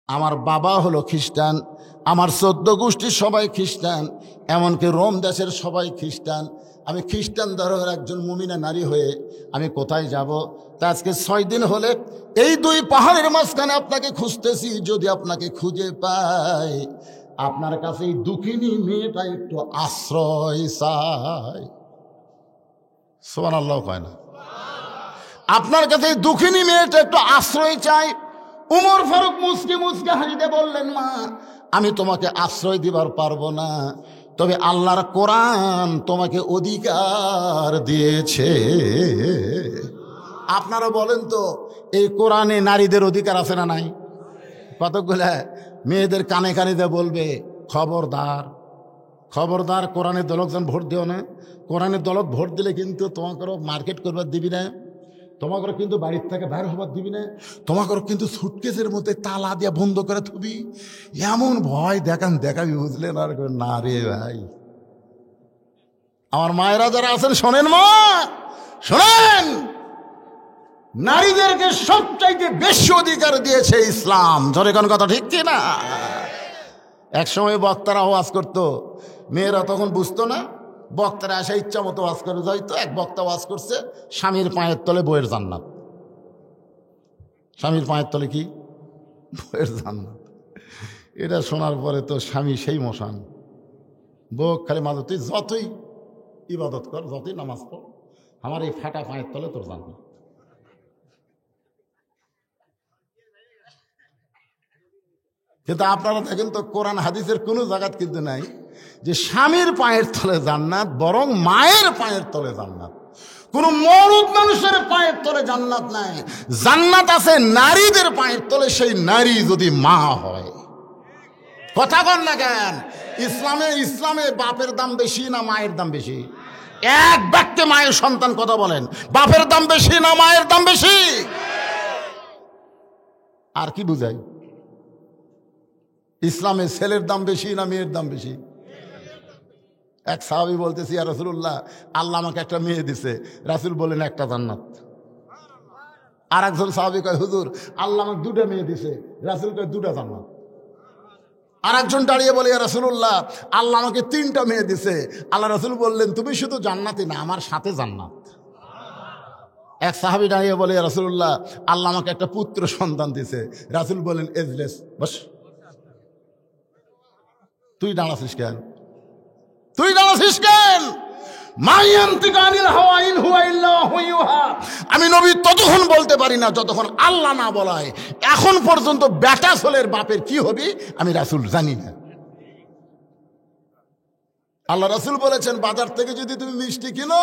আমার বাবা হলো খ্রিস্টান, আমার 14 গোষ্ঠীর সবাই খ্রিস্টান, এমনকি রোম দেশের সবাই খ্রিস্টান। আমি খ্রিস্টান ধর্মের একজন মুমিনা নারী হয়ে আমি কোথায় যাব? তা আজকে 6 দিন হলে এই 2 পাহাড়ের মাঝখানে আপনাকে খুঁজতেছি। যদি আপনাকে খুঁজে পাই, আপনার কাছে এই দুঃখিনী মেয়েটা একটু আশ্রয় চাই। সুবহানাল্লাহ কয় না? আপনার কাছে এই দুঃখিনী মেয়েটা একটু আশ্রয় চাই। উমর ফারুক মুসকে মুসকে হাসিতে বললেন, মা আমি তোমাকে আশ্রয় দিবার পারবো না, তবে আল্লাহর কোরআন তোমাকে অধিকার দিয়েছে। আপনারা বলেন তো, এই কোরআনে নারীদের অধিকার আছে না নাই? কতগুলা মেয়েদের কানে কানে দিয়ে বলবে, খবরদার খবরদার কোরআনের দলক যেন ভোট দিও না। কোরআনের দলক ভোট দিলে কিন্তু তোমাকে মার্কেট করবার দিবি না, তোমাকে কিন্তু বাড়ির থেকে বাইর হবার দিবি না, তোমাকে কিন্তু সুটকেসের মধ্যে তালা দিয়ে বন্ধ করে থুবি। এমন ভয় দেখাবি, বুঝলেন? আর না রে ভাই, আমার মায়েরা যারা আছেন শোনেন, মা শোনেন, নারীদেরকে সবচাইতে বেশি অধিকার দিয়েছে ইসলাম। জোরে কোন কথা ঠিক কি না? এক সময় বক্তারা ওয়াজ করতো, মেয়েরা তখন বুঝতো না, বক্তারা আসা ইচ্ছা মতো ওয়াজ করে যাইতো। এক বক্তা ওয়াজ করছে, স্বামীর পায়ের তলে বইয়ের জান্নাত। স্বামীর পায়ের তলে কি? বইয়ের জান্নাত। এটা শোনার পরে তো স্বামী সেই মশান, বউ খালি মাঝে, তুই যতই ইবাদত কর, যতই নামাজ পড়, আমার এই ফাটা পায়ের তলে তোর জান্নাত। কিন্তু আপনারা দেখেন তো, কোরআন হাদিসের কোনো জায়গাত কিন্তু নাই যে স্বামীর পায়ের তলে জান্নাত, বরং মায়ের পায়ের তলে জান্নাত। কোন মরদ মানুষের পায়ের তলে জান্নাত নাই। জান্নাত আছে নারীদের পায়ের তলে, সেই নারী যদি মা হয়। কথা বল না কেন? ইসলামে বাপের দাম বেশি না মায়ের দাম বেশি? এক বাক্যে মায়ের সন্তান কথা বলেন, বাপের দাম বেশি না মায়ের দাম বেশি? আর কি বুঝাই? ইসলামে ছেলের দাম বেশি না মেয়ের দাম বেশি? এক সাহাবী বলতেছি, ইয়া রাসূলুল্লাহ, আল্লাহ আমাকে একটা মেয়ে দিছে। রাসূল বলেন, একটা জান্নাত। আর একজন সাহাবী কয়, হুজুর আল্লাহ আমাকে 2টা মেয়ে দিছে। রাসূল কয়, 2টা জান্নাত। আর একজন দাঁড়িয়ে বলে, ইয়া রাসূলুল্লাহ, আল্লাহ আমাকে 3টা মেয়ে দিছে। আল্লাহ রাসূল বললেন, তুমি শুধু জান্নাতি না, আমার সাথে জান্নাত। এক সাহাবী দাঁড়িয়ে বলে, ইয়া রাসূলুল্লাহ, আল্লাহ আমাকে একটা পুত্র সন্তান দিছে। রাসূল বলেন, এজলেস, বস। তুই দাঁড়াছিস কেন? তুই দাঁড়াছিস কেন? আমি নবী ততক্ষণ বলতে পারি না যতক্ষণ আল্লাহ না বলায়। এখন পর্যন্ত বেটা ছেলের বাপের কি হবে আমি রাসূল জানি না। আল্লাহ রাসূল বলেছেন, বাজার থেকে যদি তুমি মিষ্টি কিনো,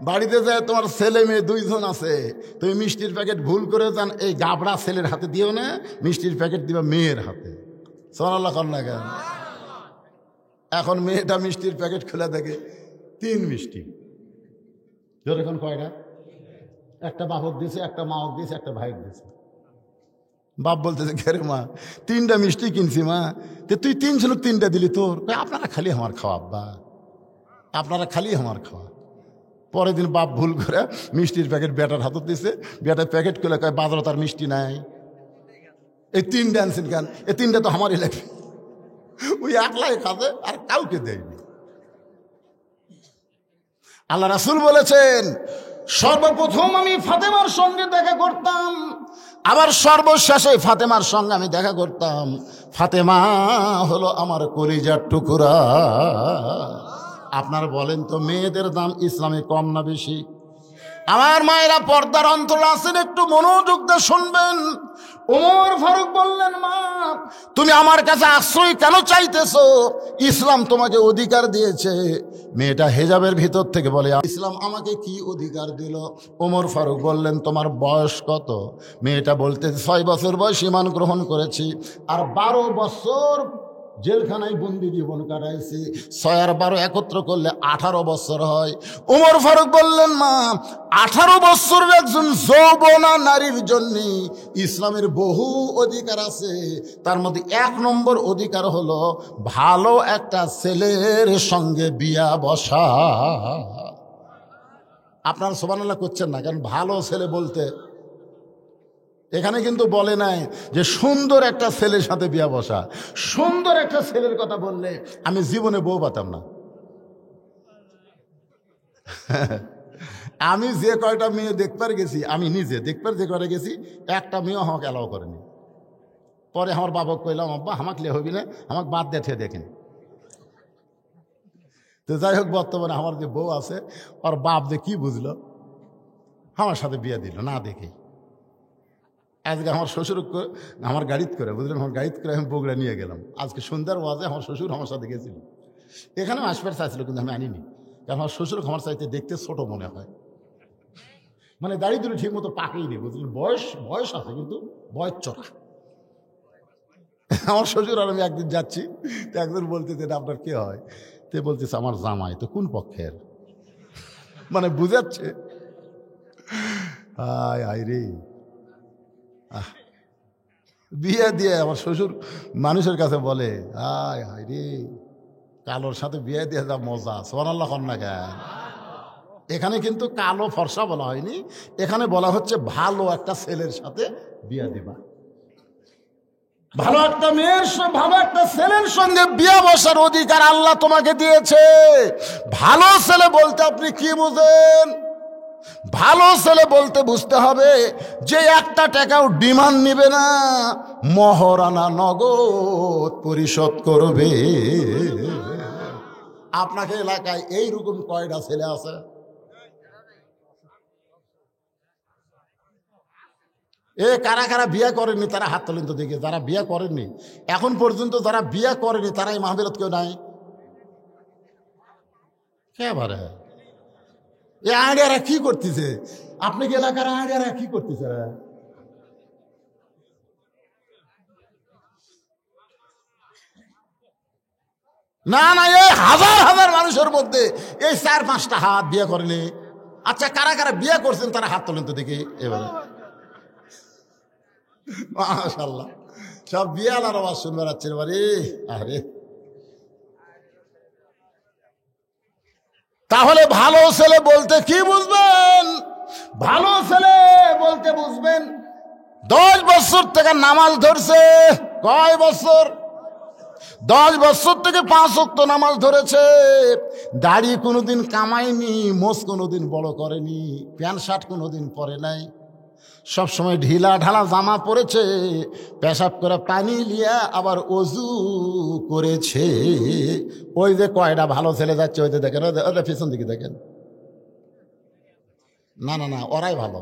বাড়িতে যায় তোমার ছেলে মেয়ে 2 জন আছে, তুমি মিষ্টির প্যাকেট ভুল করে যান এই গাবড়া ছেলের হাতে দিও না, মিষ্টির প্যাকেট দিবা মেয়ের হাতে। সুবহানাল্লাহ কন্যা কেন? এখন মেয়েটা মিষ্টির প্যাকেট খুলে দেখে 3 মিষ্টি। যখন কয়টা? একটা বাপক দিয়েছে, একটা মাওক দিয়েছে, একটা ভাইক দিয়েছে। বাপ বলতেছে, ঘরে মা 3টা মিষ্টি কিনছি মা, তুই 3 জন 3টা দিলি তোর? আপনারা খালি আমার খাওয়া আব্বা, আপনারা খালি আমার খাওয়া। পরের দিন বাপ ভুল করে মিষ্টির প্যাকেট বেটার হাতত দিয়েছে। বেটার প্যাকেট খুলে কয়, বাজারে তার মিষ্টি নাই, এই 3টা আনছেন কেন? এই 3টা তো আমারই লাগবে। ওই একলাই খাবে আর কাউকে দেয়নি। আল্লাহ রাসূল বলেছেন, সর্বপ্রথম আমি ফাতেমার সঙ্গে দেখা করতাম, আবার সর্বশেষে ফাতেমার সঙ্গে আমি দেখা করতাম। ফাতেমা হলো আমার কলিজার টুকরা। আপনারা বলেন তো, মেয়েদের দাম ইসলামে কম না বেশি? আমার মায়েরা, পর্দার অন্তর আছেন, একটু মনোযোগ দিয়ে শুনবেন। ওমর ফারুক বললেন, মা তুমি আমার কাছে আশ্রয় কেন চাইতেছো? ইসলাম তোমাকে অধিকার দিয়েছে। মেয়েটা হেজাবের ভিতর থেকে বলে, ইসলাম আমাকে কি অধিকার দিল? ওমর ফারুক বললেন, তোমার বয়স কত? মেয়েটা বলতে, 6 বছর বয়স ঈমান গ্রহণ করেছি, আর 12 বছর জেলখানায় বন্দি জীবন কাটাইছি। 6 আর 12 একত্র করলে 18 বছর হয়। ওমর ফারুক বললেন, মা 18 বছরের একজন যৌবনা নারীর জন্য ইসলামের বহু অধিকার আছে। তার মধ্যে 1 নম্বর অধিকার হলো ভালো একটা ছেলের সঙ্গে বিয়া বসা। আপনারা সুবহানাল্লাহ করছেন না কেন? ভালো ছেলে বলতে এখানে কিন্তু বলে নাই যে সুন্দর একটা ছেলের সাথে বিয়া বসা। সুন্দর একটা ছেলের কথা বললে আমি জীবনে বউ পাতাম না। আমি যে কয়টা মেয়ে দেখবার গেছি, আমি নিজে দেখবার যে কয়টা গেছি, একটা মেয়েও আমাকে অ্যালাউ করেনি। পরে আমার বাবাকে কইলাম, আব্বা আমাকে লে হবি না, আমাকে বাদ দেখে দেখেন। তো যাই হোক, বর্তমানে আমার যে বউ আছে, ওর বাপ যে কি বুঝলো, আমার সাথে বিয়ে দিল না দেখেই। আজকে আমার শ্বশুর আমার গাড়িতে করে, বুঝলেন, আমার গাড়িতে করে আমি বগুড়া নিয়ে গেলাম। আজকে সন্ধ্যার ওয়াজে আমার শ্বশুর আমার সাথে গেছিল। এখানেও আসবার চাইছিল, কিন্তু আমি আনিনি, কারণ আমার শ্বশুর আমার চাইতে দেখতে ছোট মনে হয়। মানে দাড়ি দুটো ঠিক মতো পাকেইনি, বুঝলেন, বয়স বয়স আছে কিন্তু বয়স চড়া। আমার শ্বশুর আর আমি একদিন যাচ্ছি, তো একজন বলতেছে এটা আপনার কে হয়? তে বলতেছে আমার জামাই। তো কোন পক্ষের? মানে বুঝাচ্ছে। আয় আয় রে, বিয়ে দিয়ে আমার শ্বশুর মানুষের কাছে বলে, আয় হায় রে, কালোর সাথে বিয়ে দিয়ে যা মজা। সুবহানাল্লাহ কন্যা কেন? এখানে কিন্তু কালো ফর্সা বলা হয়নি, এখানে বলা হচ্ছে ভালো একটা ছেলের সাথে বিয়ে দিবা। ভালো একটা মেয়ের ভালো একটা ছেলের সঙ্গে বিয়ে বসার অধিকার আল্লাহ তোমাকে দিয়েছে। ভালো ছেলে বলতে আপনি কি বুঝেন? ভালো ছেলে বলতে বুঝতে হবে যে একটা টাকাও ডিমান্ড নিবে না, মহারানা নগদ পরিশোধ করবে। আপনাকে এলাকায় এইরকম কয়টা ছেলে আছে? কারা কারা বিয়ে করেননি তারা হাত তোলেন তো দেখে। যারা বিয়ে করেননি এখন পর্যন্ত, যারা বিয়ে করেনি তারা এই মাহফিলত কেউ নাই? এবারে এই আইডিয়ারা কি করতেছে? আপনি কি এলাকার আইডিয়ারা কি করতেছে? না না, এই হাজার হাজার মানুষের মধ্যে এই 4-5টা হাত বিয়ে করেনি। আচ্ছা, কারা কারা বিয়ে করছেন তারা হাত তোলেন তো দেখি এবারে। মাশাআল্লাহ, সব বিয়ে আলার আওয়াজ শুনবে রাচ্ছেন বাড়ি। আরে তাহলে ভালো ছেলে বলতে কি বুঝবেন? ভালো ছেলে বলতে বুঝবেন 10 বছর থেকে নামাজ ধরছে। কয় বছর? 10 বছর থেকে 5 ওয়াক্ত নামাজ ধরেছে। দাড়ি কোনোদিন কামায়নি, মোষ কোনোদিন বড় করেনি, প্যান্ট শার্ট কোনোদিন পরে নাই, সবসময় ঢিলা ঢালা জামা পরেছে, পেশাব করে পানি লিয়া আবার অজু করেছে। ওই যে কয়টা ভালো ছেলে যাচ্ছে, ওই যে দেখেন, ওদের পিছন দিকে দেখেন। না না না, ওরাই ভালো।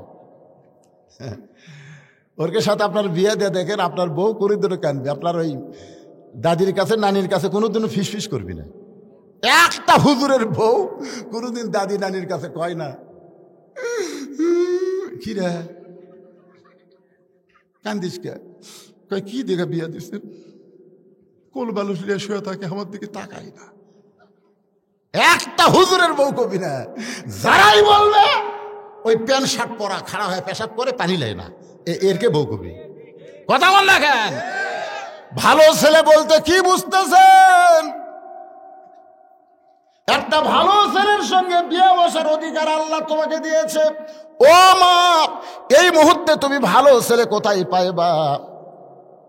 ওর সাথে আপনার বিয়ে দিয়ে দেখেন, আপনার বউ করে দিলে কানবে। আপনার ওই দাদির কাছে নানির কাছে কোনোদিনও ফিস ফিস করবি না। একটা হুজুরের বউ কোনোদিন দাদি নানির কাছে কয় না, কি রে কান্দিস কে? কয় কি দেখে বিয়ে দিচ্ছেন? কোল বালুস লিয়ে শুয়ে থাকে, আমার দিকে তাকাই না। একটা হুজুরের বউ কবি না। যারাই বলবে ওই প্যান্ট শার্ট পরা খাড়া হয়ে পেশাব করে পানি লেয় না, এরকে বউ কবি। কথা বল না কেন? ভালো ছেলে বলতে কি বুঝতেছেন? একটা ভালো ছেলের সঙ্গে বিয়ে বসার অধিকার আল্লাহ তোমাকে দিয়েছে। ও মা, এই মুহূর্তে তুমি ভালো ছেলে কোথায় পাইবা?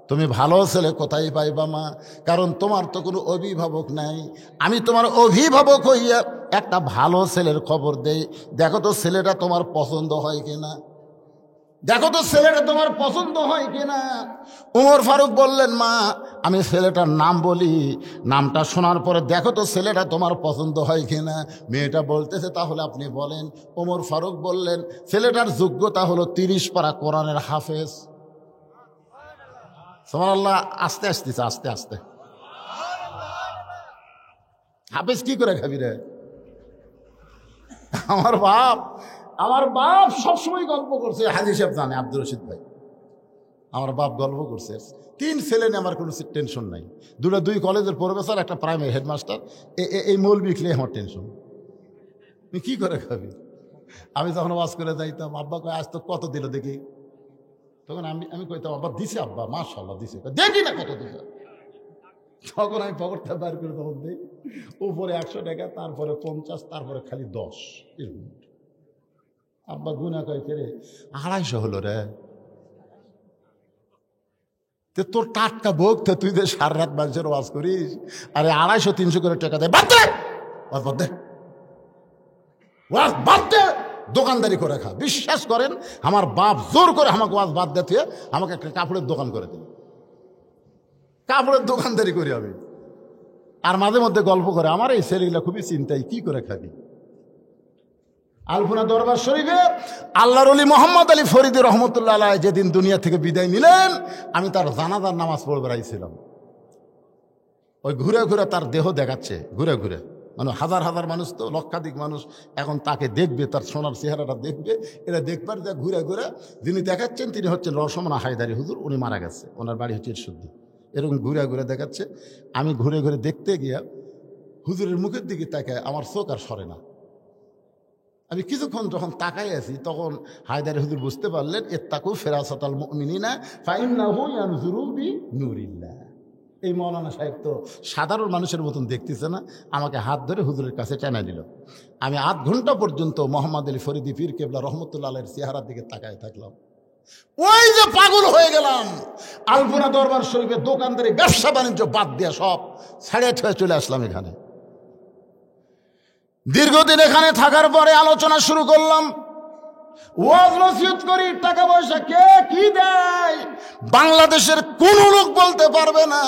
তুমি ভালো ছেলে কোথায় পাইবা মা? কারণ তোমার তো কোনো অভিভাবক নাই। আমি তোমার অভিভাবক হইয়া একটা ভালো ছেলের খবর দেই। দেখো তো ছেলেটা তোমার পছন্দ হয় কিনা, দেখো তো ছেলেটা তোমার পছন্দ হয় কিনা। উমর ফারুক বললেন, মা আমি ছেলেটার নাম বলি, নামটা শোনার পরে দেখো তো ছেলেটা তোমার পছন্দ হয় কিনা। মেয়েটা বলতেছে তাহলে আপনি বলেন। উমর ফারুক বললেন, ছেলেটার যোগ্যতা হলো 30 পারা কোরআনের হাফেজ। সুবহানাল্লাহ, আস্তে আসতেছে, আস্তে আস্তে। হাফেজ কি করে খাবি রে? আমার বাপ সবসময় গল্প করছে, হাজি সাহেব জানে, আব্দুর রশিদ ভাই, আমার বাপ গল্প করছে 3 ছেলে নিয়ে আমার কোনো টেনশন নাই। 2 কলেজের প্রফেসর, একটা প্রাইমারি হেডমাস্টার, এই মৌলবি খেলে আমার টেনশন। তুই কি করে খাবি? আমি যখন ওয়াজ করে যাইতাম, আব্বা কয় আজ তো কত দিল দেখি। তখন আমি কইতাম, আব্বা দিছে, আব্বা মাশাআল্লাহ দিছে। দেখি না কত দিছে। তখন আমি পকেটটা বার করে তখন দিই, উপরে 100 টাকা, তারপরে 50, তারপরে খালি 10 এরকম। আব্বা গুনা কয় রে 250 হলো রে। তোর টাটকা বকতে তুই যে সারা রাত মানুষের ওয়াজ করিস, আরে 250-300 করে টাকা দেয়, বাদ দে ওয়াজ, বাদ দে ওয়াজ, বাদ দে, দোকানদারি করে খা। বিশ্বাস করেন আমার বাপ জোর করে আমাকে ওয়াজ বাদ দিতে আমাকে একটা কাপড়ের দোকান করে দিল, কাপড়ের দোকানদারি করি আমি। আর মাঝে মধ্যে গল্প করে আমার এই ছেলেগুলা খুবই চিন্তায়, কি করে খাবি। আলপনা দরবার শরীফে আল্লাহর ওলি মোহাম্মদ আলী ফরিদি রহমতুল্লাহ আলাইহ যেদিন দুনিয়া থেকে বিদায় নিলেন, আমি তার জানাজার নামাজ পড়ে বেড়াইছিলাম। ওই ঘুরে ঘুরে তার দেহ দেখাচ্ছে, ঘুরে ঘুরে, মানে হাজার হাজার মানুষ, তো লক্ষাধিক মানুষ এখন তাকে দেখবে, তার সোনার চেহারাটা দেখবে, এরা দেখবার যা ঘুরে ঘুরে যিনি দেখাচ্ছেন তিনি হচ্ছেন রসমনা হায়দারি হুজুর, উনি মারা গেছে, ওনার বাড়ি হচ্ছে ইরশুদ্দি। এরকম ঘুরে ঘুরে দেখাচ্ছে। আমি ঘুরে ঘুরে দেখতে গিয়া হুজুরের মুখের দিকে তাকায় আমার চোখ আর সরে না। আমি কিছুক্ষণ যখন তাকাই আছি তখন হায়দারি হুজুর বুঝতে পারলেন, ইত্তাকু ফিরাসাতাল মুমিনিনা ফাইন্নাহু ইয়ানজুরু বিনূরিল্লাহ। এই মৌলানা সাহেব তো সাধারণ মানুষের মতন দেখতেছে না, আমাকে হাত ধরে হুজুরের কাছে টেনে দিল। আমি আধ ঘন্টা পর্যন্ত মোহাম্মদ আলী ফরিদি পীর কেবলা রহমতুল্লাহ আলাইহির চেহারার দিকে তাকায় থাকলাম। ওই যে পাগল হয়ে গেলাম। আলপনা দরবার শরীফে দোকানদারি ব্যবসা বাণিজ্য বাদ দিয়ে সব ছেড়ে ঠেয়ে চলে আসলাম এখানে। দীর্ঘদিন এখানে থাকার পরে আলোচনা শুরু করলাম, ওয়াজ নসিহত করি, টাকা পয়সা কে কি দেয় বাংলাদেশের কোন লোক বলতে পারবে না।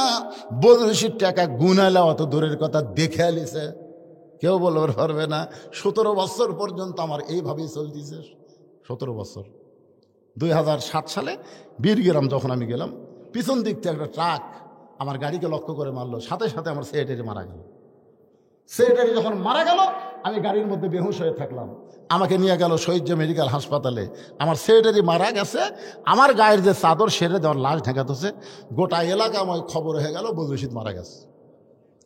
বদরশির টাকা গুনালে অত দূরের কথা দেখে আলিছে কেউ বলতে পারবে না। 17 বছর পর্যন্ত আমার এইভাবেই চলতেছে, 17 বছর। 2007 সালে বীরগ্রাম যখন আমি গেলাম, পিছন দিক থেকে একটা ট্রাক আমার গাড়িকে লক্ষ্য করে মারলো, সাথে সাথে আমার সেক্রেটারি মারা গেল। সেক্রেটারি যখন মারা গেল আমি গাড়ির মধ্যে বেহুশ হয়ে থাকলাম। আমাকে নিয়ে গেল শহীদ মেডিকেল হাসপাতালে। আমার সেক্রেটারি মারা গেছে, আমার গায়ের যে চাদর সেরে দেওয়ার লাশ ঢেকাতেছে, গোটা এলাকা আমার খবর হয়ে গেল বদরশিদ মারা গেছে।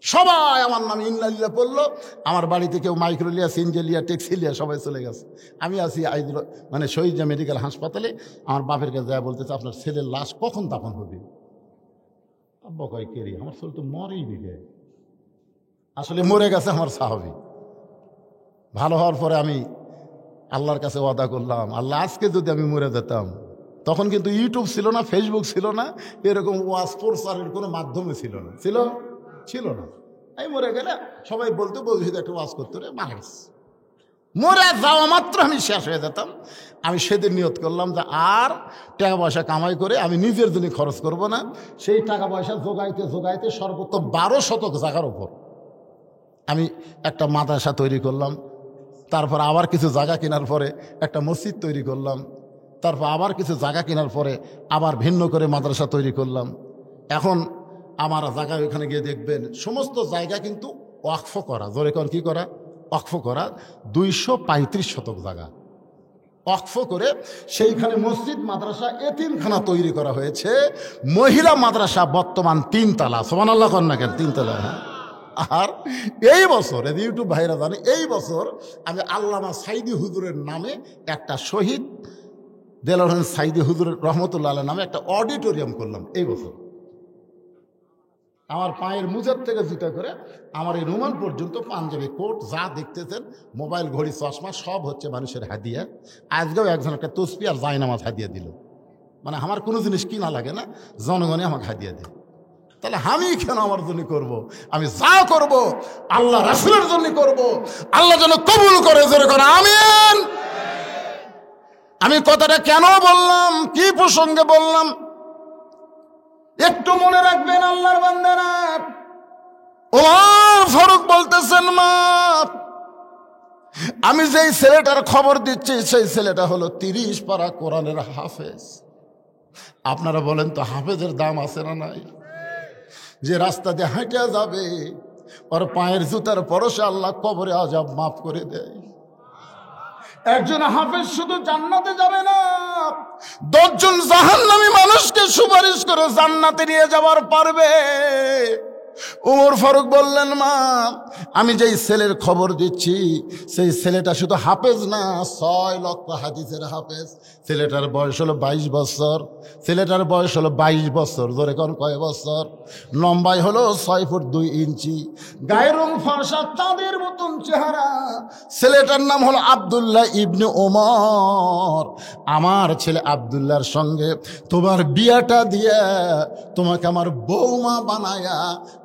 সবাই আমার নাম ইন্নালিল্লাহ পড়লো। আমার বাড়িতে কেউ মাইক্রোলিয়া, সিনজেলিয়া, টেক্সিলিয়া সবাই চলে গেছে। আমি আছি মানে শহীদ মেডিকেল হাসপাতালে। আমার বাপের কাছে যা বলতেছে, আপনার ছেলের লাশ কখন দাফন হবে? আব্বা কয় কেরি, আমার ছেলে তো মরেই দিবে। আসলে মরে গেছে আমার সাহাবী। ভালো হওয়ার পরে আমি আল্লাহর কাছে ওয়াদা করলাম, আল্লাহ আজকে যদি আমি মরে যেতাম, তখন কিন্তু ইউটিউব ছিল না, ফেসবুক ছিল না, এরকম ওয়াজ প্রচারের কোনো মাধ্যমে ছিল না, ছিল না। আমি মরে গেলে সবাই বলতো বলছি একটা ওয়াজ করতে রে, মারা গেছে। মরে যাওয়া মাত্র আমি শেষ হয়ে যেতাম। আমি সেদিন নিয়ত করলাম যে আর টাকা পয়সা কামাই করে আমি নিজের জন্য খরচ করব না। সেই টাকা পয়সা জোগাইতে জোগাইতে সর্বোচ্চ 12 শতক জায়গার উপর আমি একটা মাদ্রাসা তৈরি করলাম। তারপর আবার কিছু জায়গা কেনার পরে একটা মসজিদ তৈরি করলাম। তারপর আবার কিছু জায়গা কেনার পরে আবার ভিন্ন করে মাদ্রাসা তৈরি করলাম। এখন আমার জায়গা ওইখানে গিয়ে দেখবেন সমস্ত জায়গা কিন্তু ওয়াকফ করা, জোরে কোন কি করা, ওয়াকফ করা। 235 শতক জায়গা ওয়াকফ করে সেইখানে মসজিদ, মাদ্রাসা, এতিমখানা তৈরি করা হয়েছে। মহিলা মাদ্রাসা বর্তমান 3 তলা, সুবহানাল্লাহ কন না কেন, 3 তলা। হ্যাঁ, আর এই বছর ইউটিউব ভাইরা জানে, এই বছর আমি আল্লামা সাইদি হুজুরের নামে একটা শহীদ দেলোয়ার হোসেন সাইদি হুজুরের রহমতুল্লাহ আলাইহির নামে একটা অডিটোরিয়াম করলাম। এই বছর আমার পায়ের মুজার থেকে জুতা করে আমার এই রুমাল পর্যন্ত, পাঞ্জাবি, কোট যা দেখতেছেন, মোবাইল, ঘড়ি, চশমা সব হচ্ছে মানুষের হাদিয়া। আজকেও একজন একটা তসবি আর জায়নামাজ হাদিয়া দিল। মানে আমার কোনো জিনিস কিনা লাগে না, জনগণে আমাকে হাদিয়া দেয়। তাহলে আমি কেন আমার জন্য করব? আমি যা করব আল্লাহ রাসূলের জন্য করব। আল্লাহ যেন কবুল করে, জোরে করে আমিন। আমি কথাটা কেন বললাম, কি প্রসঙ্গে বললাম একটু মনে রাখবেন আল্লাহর বান্দারা। ওমর ফারুক বলতেছেন, মা আমি যেই ছেলেটার খবর দিচ্ছি সেই ছেলেটা হলো 30 পারা কোরআনের হাফেজ। আপনারা বলেন তো হাফেজের দাম আছে না নাই? যে রাস্তা দিয়ে হাঁটে যাবে ওর পায়ের জুতার পরশে আল্লাহ কবরে আযাব মাফ করে দেয়। একজন হাফেজ শুধু জান্নাতে যাবে না, 10 জন জাহান্নামী মানুষকে সুপারিশ করে জান্নাতে নিয়ে যাবার পারবে। ওমর ফারুক বললেন, মা আমি যেই ছেলের খবর দিচ্ছি সেই ছেলেটা শুধু হাফেজ না, 6 লক্ষ হাদিসের হাফেজ। ছেলেটার বয়স হলো 22 বছর। ছেলেটার বয়স হলো 22 বছর। জোরে কোন কয় বছর? লম্বাই হলো 6 ফুট 2 ইঞ্চি, গায়ের রং ফর্সা, চাঁদের মতন চেহারা। ছেলেটার নাম হলো আব্দুল্লাহ ইবনে ওমর। আমার ছেলে আব্দুল্লাহর সঙ্গে তোমার বিয়াটা দিয়ে তোমাকে আমার বৌমা বানায়া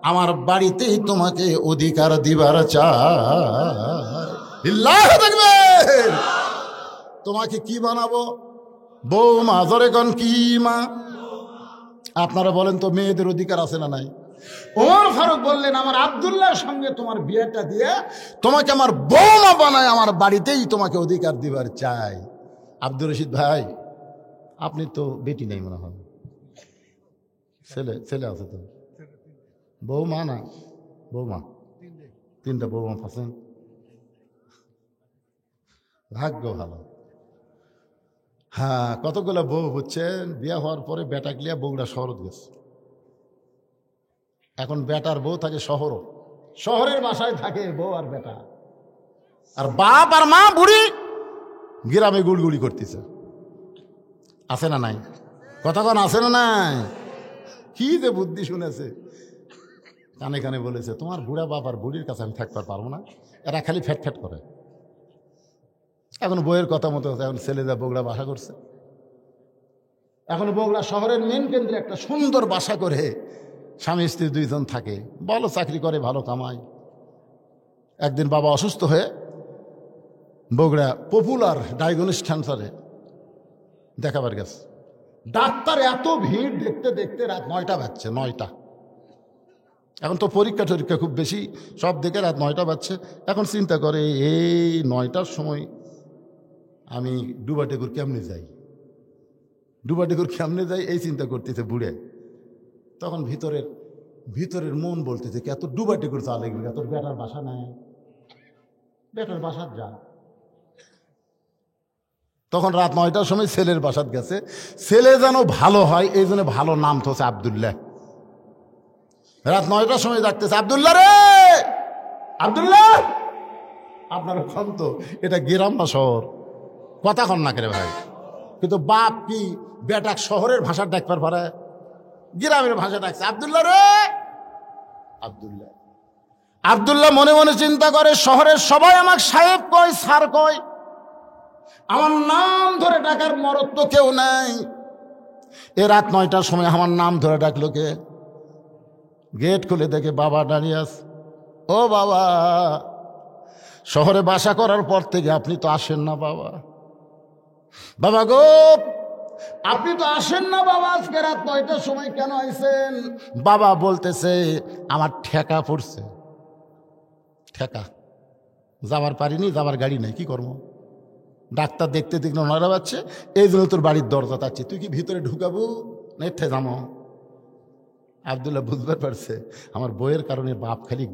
আমার বাড়িতেই তোমাকে অধিকার দিবার চাই। তোমাকে কি বানাবো? বৌমা। জোরে কোন কি মা? আপনারা বলেন তো, মেয়েদের অধিকার আছে না নাই? ওমর ফারুক বললেন, আমার আব্দুল্লাহর সঙ্গে তোমার বিয়েটা দিয়ে তোমাকে আমার বৌমা বানায় আমার বাড়িতেই তোমাকে অধিকার দিবার চাই। আব্দুর রশিদ ভাই, আপনি তো বেটি নাই মনে হয়, ছেলে আছে তো? বৌমা না? বৌমা 3টা বৌমা পাচ্ছেন, ভাগ্য ভালো। হ্যাঁ, কতগুলো বউ বুঝছেন, বিয়ে হওয়ার পরে বেটা গিয়া বউরা শহর গেছে। এখন বেটার বউ থাকে শহরও, শহরের বাসায় থাকে বউ আর বেটা, আর বাপ আর মা বুড়ি গ্রামে গুড়গুড়ি করতেছে। আছে না নাই? কতক্ষণ আছে না নাই? কি যে বুদ্ধি শুনেছে, কানে কানে বলেছে, তোমার বুড়া বাপ আর বুড়ির কাছে আমি থাকতে পারবো না, এরা খালি ফ্যাট ফ্যাট করে। এখন বইয়ের কথা মতো এখন ছেলেরা বগুড়া বাসা করছে। এখন বগুড়া শহরের মেন কেন্দ্রে একটা সুন্দর বাসা করে স্বামী স্ত্রী 2 জন থাকে, ভালো চাকরি করে, ভালো কামায়। একদিন বাবা অসুস্থ হয়ে বগুড়া পপুলার ডায়াগনস্টিক সেন্টারে দেখাবার গেছে। ডাক্তার এত ভিড়, দেখতে দেখতে রাত 9টা বাজছে। 9টা, এখন তো পরীক্ষা টরীক্ষা খুব বেশি, সব দেখে রাত 9টা বাজছে। এখন চিন্তা করে, এই 9টার সময় আমি ডুবাডেকুর কেমনে যাই, ডুবাডেকুর কেমনে যাই, এই চিন্তা করতেছে বুড়ে। তখন ভিতরের মন বলতেছে, এত ডুবাডেকুর চা লাগবে, তোর বেটার বাসা নাই, বেটার বাসার যা। তখন রাত 9টার সময় ছেলের বাসাত গেছে। ছেলে যেন ভালো হয় এই জন্য ভালো নাম তো হচ্ছে আব্দুল্লাহ। রাত 9টার সময় ডাকতেছে, আব্দুল্লাহ রে, আব্দুল্লাহ। আপনারা খান তো, এটা গ্রাম না শহর? কথা কন না করে ভাই। কিন্তু বাপ কি বেটা শহরের ভাষা ডাকবার পারে? গ্রামের ভাষা ডাকছে, আব্দুল্লাহ রে, আব্দুল্লাহ। আব্দুল্লাহ মনে মনে চিন্তা করে, শহরের সবাই আমাকে সাহেব কয়, স্যার কয়, আমার নাম ধরে ডাকার মরদ তো কেউ নাই। এ রাত 9টার সময় আমার নাম ধরে ডাকলো কে? গেট খুলে দেখে বাবা দাঁড়িয়ে আছে। ও বাবা, শহরে বাসা করার পর থেকে আপনি তো আসেন না বাবা। বাবা গো, আপনি তো আসেন না বাবা, আজকে রাত 9টার সময় কেন আইছেন? বাবা বলতেছে, আমার ঠেকা পড়ছে, ঠেকা, যাবার পারিনি, যাবার গাড়ি নাই, কি করবো? ডাক্তার দেখতে দেখতে 9টা বাজছে, এই জন্য তোর বাড়ির দরজা তাচ্ছে, তুই কি ভিতরে ঢুকাবো না এঠে যাবো? আব্দুল্লাহ বুঝবার পারছে আমার বইয়ের কারণে বাপ খালি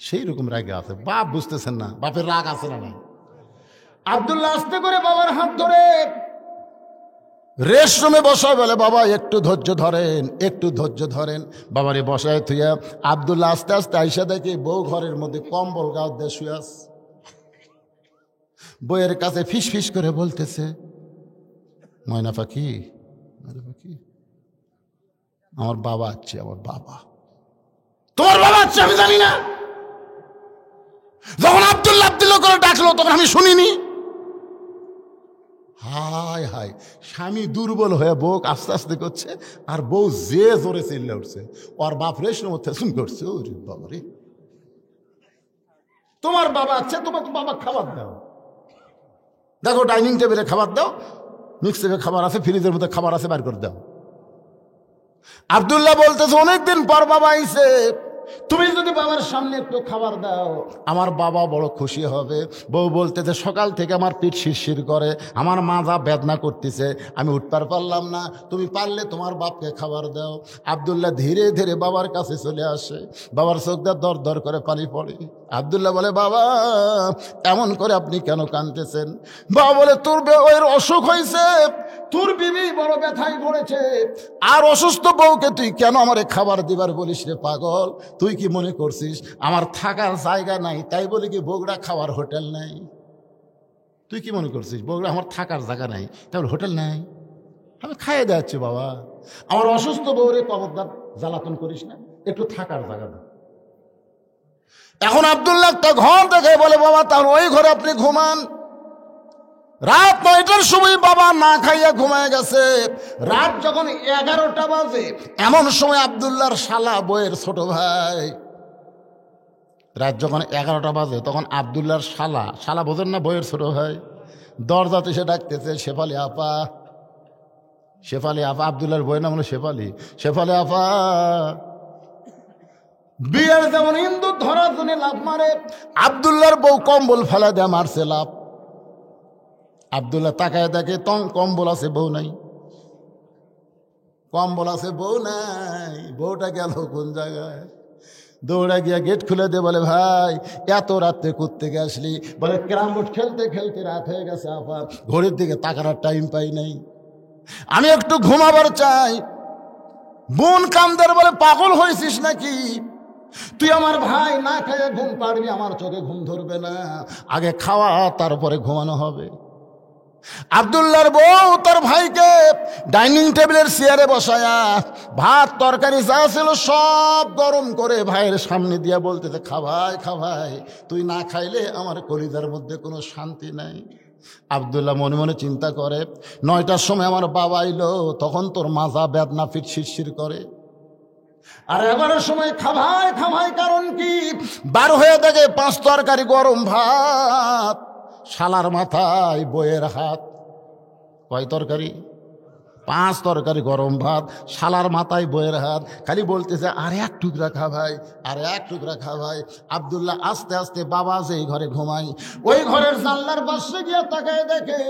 সেই রকম রাগে আছে। বাপ বুঝতেছেন না বাপের রাগ আছে না নাই। আব্দুল্লাহ আস্তে করে বাবার হাত ধরে রেস্ট রুমে বসায়, বলে বাবা একটু ধৈর্য ধরেন, একটু ধৈর্য ধরেন। বাবারে বসায় থুইয়া আব্দুল্লাহ আস্তে আস্তে আইসা দেখে বউ ঘরের মধ্যে কম্বল গাও দিয়ে শুয়ে আছে। বইয়ের কাছে ফিস ফিস করে বলতেছে, ময়না পাখি, আমার বাবা আছে, আমার বাবা। তোমার বাবা আছে আমি জানি না? যখন আব্দুল্লাহ আব্দুল্লাহ করে ডাকলো তখন আমি শুনিনি। হায় হায়, স্বামী দুর্বল হয়ে বউ আস্তে আস্তে করছে, আর বউ যে জোরে চিল্লে উঠছে, ওর বাপ রেশনের মধ্যে শুন করছে, ওরে বাবা রে, তোমার বাবা আছে, তোমার তো বাবা খাবার দাও, দেখো ডাইনিং টেবিলে খাবার দাও, মিক্সিতে খাবার আছে, ফ্রিজের মধ্যে খাবার আছে, বার করে দাও। আব্দুল্লাহ বলতেছে, অনেকদিন পর বাবা আইছে, তুমি যদি বাবার সামনে একটু খাবার দাও, আমার বাবা বড় খুশি হবে। বউ বলতেছে সকাল থেকে আমার পিঠ শিরশির করে, আমার মাজা বেদনা করতেছে, আমি উঠতে পারলাম না, তুমি পারলে তোমার বাপকে খাবার দাও। আব্দুল্লাহ ধীরে ধীরে বাবার কাছে চলে আসে, বাবার চোখ দিয়ে দর দর করে পানি পড়ে। আব্দুল্লাহ বলে, বাবা এমন করে আপনি কেন কাঁদতেছেন? বাবা বলে, তোর ওর অসুখ হয়েছে, তোর বিবি বড় ব্যথায় পড়েছে, আর অসুস্থ বউকে তুই কেন আমারে খাবার দিবার বলিস রে পাগল? তুই কি মনে করছিস আমার থাকার জায়গা নাই তাই বলে কি বগুড়া খাওয়ার হোটেল নাই? তুই কি মনে করছিস বগুড়া আমার থাকার জায়গা নাই তাহলে হোটেল নাই? আমি খাইয়ে দেওয়াচ্ছি বাবা, আমার অসুস্থ বউরে কবরদার জ্বালাতন করিস না, একটু থাকার জায়গা দাও। এখন আব্দুল্লাহ একটা ঘর দেখে বলে, বাবা তাহলে ওই ঘরে আপনি ঘুমান। রাত 9টার সময় বাবা না খাইয়া ঘুমায় গেছে। রাত যখন 11টা বাজে, এমন সময় আব্দুল্লাহর শালা বউয়ের ছোট ভাই, রাত যখন 11টা বাজে তখন আব্দুল্লাহর শালা বোঝেন না, বউয়ের ছোট ভাই, দরজাতে সে ডাকতেছে, শেফালি আপা, শেফালি আপা। আব্দুল্লাহর বউয়ের নাম হলো শেফালি। শেফালি আপা। বিয়ের যেমন ইন্দুর ধরার জন্য লাভ মারে, আব্দুল্লাহর বউ কম্বল ফেলা দেয়, মারছে লাভ। আব্দুল্লাহ তাকায় দেখে কম্বল আছে, বউ নাই। কম্বল আছে, বউ নাই। বউটা গেল কোন জায়গায়? দৌড়া গিয়া গেট খুলে দিয়ে বলে, ভাই এত রাত্রে কোত্থেকে আসলি? বলে, ক্যারাম বোর্ড খেলতে খেলতে রাত হয়ে গেছে আপা, ঘড়ির দিকে তাকানোর টাইম পাই নাই, আমি একটু ঘুমাবার চাই। বোন কামদের বলে, পাগল হয়েছিস নাকি? তুই আমার ভাই, না খেয়ে ঘুম পাড়বি, আমার চোখে ঘুম ধরবে না, আগে খাওয়া তারপরে ঘুমানো হবে। আব্দুল্লাহর বউ তার ভাইকে ডাইনিং টেবিলের চেয়ারে বসায়া ভাত তরকারি যা ছিল সব গরম করে ভাইয়ের সামনে দিয়া বলতেছে, খা ভাই, খা ভাই, তুই না খাইলে আমার কলিজার মধ্যে কোনো শান্তি নাই। আব্দুল্লাহ মনে মনে চিন্তা করে, 9টার সময় আমার বাবা এলো, তখন তোর মাজা বেদনা পিঠ শিরশির করে, আর 11টার সময় খা ভাই, কারণ কি? বার হয়ে দেখে 5 তরকারি গরম ভাত, শালার মাথায় বইয়ের হাত। কয় তরকারি? 5 তরকারি গরম ভাত, শালার মাথায় বইয়ের হাত। খালি বলতেছে, আর এক টুকরা খা ভাই, আর এক টুকরা খা ভাই। আব্দুল্লাহ আস্তে আস্তে বাবা যেই ঘরে ঘুমাই, ওই ঘরের জানলার পাশে গিয়ে তাকায় দেখে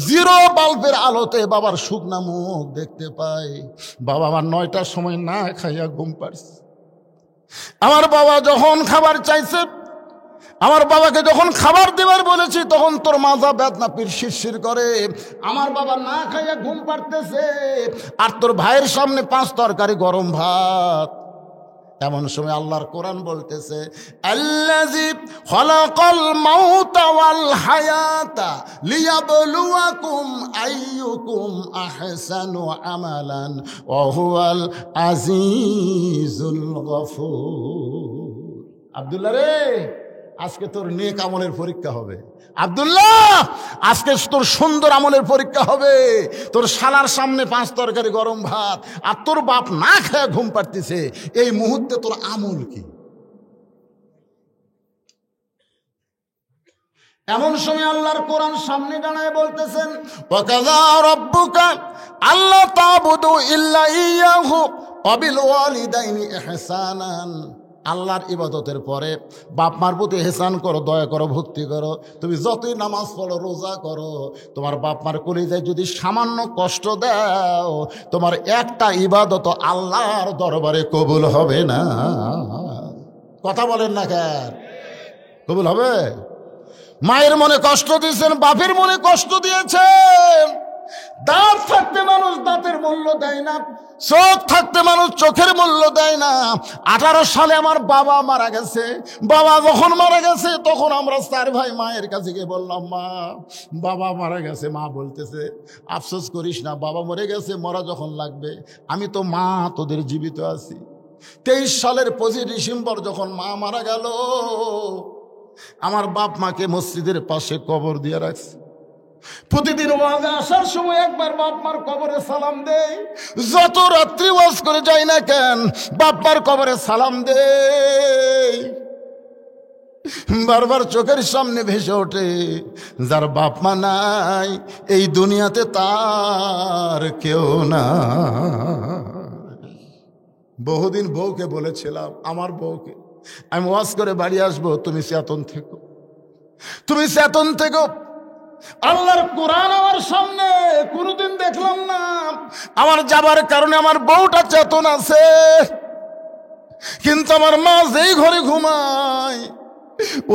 0 বাল্বের আলোতে বাবার শুকনা মুখ দেখতে পায়। বাবা আমার 9টার সময় না খাইয়া ঘুম পাড়ছে। আমার বাবা যখন খাবার চাইছে, আমার বাবাকে যখন খাবার দেবার বলেছি, তখন তোর মাজা বেদনা পিঠ শিরশির করে, আমার বাবা না খাইয়া ঘুম পাড়তেছে, আর তোর ভাইয়ের সামনে 5 তরকারি গরম ভাত। এমন সময় আল্লাহর কোরআন বলতেছে, আল্লাযী খালাকাল মাউতা ওয়াল হায়াতা লিয়াবলুয়াকুম আইয়ুকুম আহসানু আমালান ওয়া হুয়াল আজিজুল গফুর। আব্দুল্লাহ রে, আজকে তোর নেক আমলের পরীক্ষা হবে। আব্দুল্লাহ, আজকে তোর সুন্দর আমলের পরীক্ষা হবে। তোর শালার সামনে 5 তরকারি গরম ভাত, আর তোর বাপ না খেয়ে ঘুম পাড়তেছে, এই মুহূর্তে তোর আমল কি? এমন সময় আল্লাহর কোরআন সামনে দাঁড়ায় বলতেছেন, ওয়াকাযা রাব্বুকা আল্লা তা'বুদু ইল্লা ইয়াহু ওয়া বিল ওয়ালিদাইনি ইহসানান। আল্লাহর ইবাদতের পরে বাপ মার প্রতি ইহসান করো, দয়া করো, ভক্তি করো। তুমি যতই নামাজ পড়ো, রোজা করো, তোমার বাপ মার কলিজায় যদি সামান্য কষ্ট দাও, তোমার একটা ইবাদত আল্লাহর দরবারে কবুল হবে না। কথা বলেন না কেন? কবুল হবে? মায়ের মনে কষ্ট দিয়েছেন, বাপের মনে কষ্ট দিয়েছেন। দাঁত থাকতে মানুষ দাঁতের মূল্য দেয় না, চোখ থাকতে মানুষ চোখের মূল্য দেয় না। 18 সালে আমার বাবা মারা গেছে। বাবা যখন মারা গেছে, তখন আমরা 4 ভাই মায়ের কাছে গিয়ে বললাম, মা বাবা মারা গেছে। মা বলতেছে, আফসোস করিস না, বাবা মরে গেছে, মরা যখন লাগবে, আমি তো মা তোদের জীবিত আছি। 23 সালের 25 ডিসেম্বর যখন মা মারা গেল, আমার বাপ মাকে মসজিদের পাশে কবর দিয়ে রাখছে। প্রতিদিন ওয়াজে আসার সময় একবার বাপ মার কবরে সালাম দেই। যত রাত্রি ওয়াজ করে যাই না কেন, বাপ মার কবরে সালাম দেই। বারবার চোখের সামনে ভেসে ওঠে, যার বাপ মা নাই এই দুনিয়াতে তার কেউ না। বহুদিন বউকে বলেছিলাম, আমার বউকে, আমি ওয়াজ করে বাড়ি আসবো, তুমি চেতন থেকো, তুমি চেতন থেকো। আল্লাহর কোরআন আমার সামনে, কোনোদিন দেখলাম না আমার যাবার কারণে আমার বউটা চেতন আছে। কিন্তু আমার মা যেই ঘরে ঘুমায়,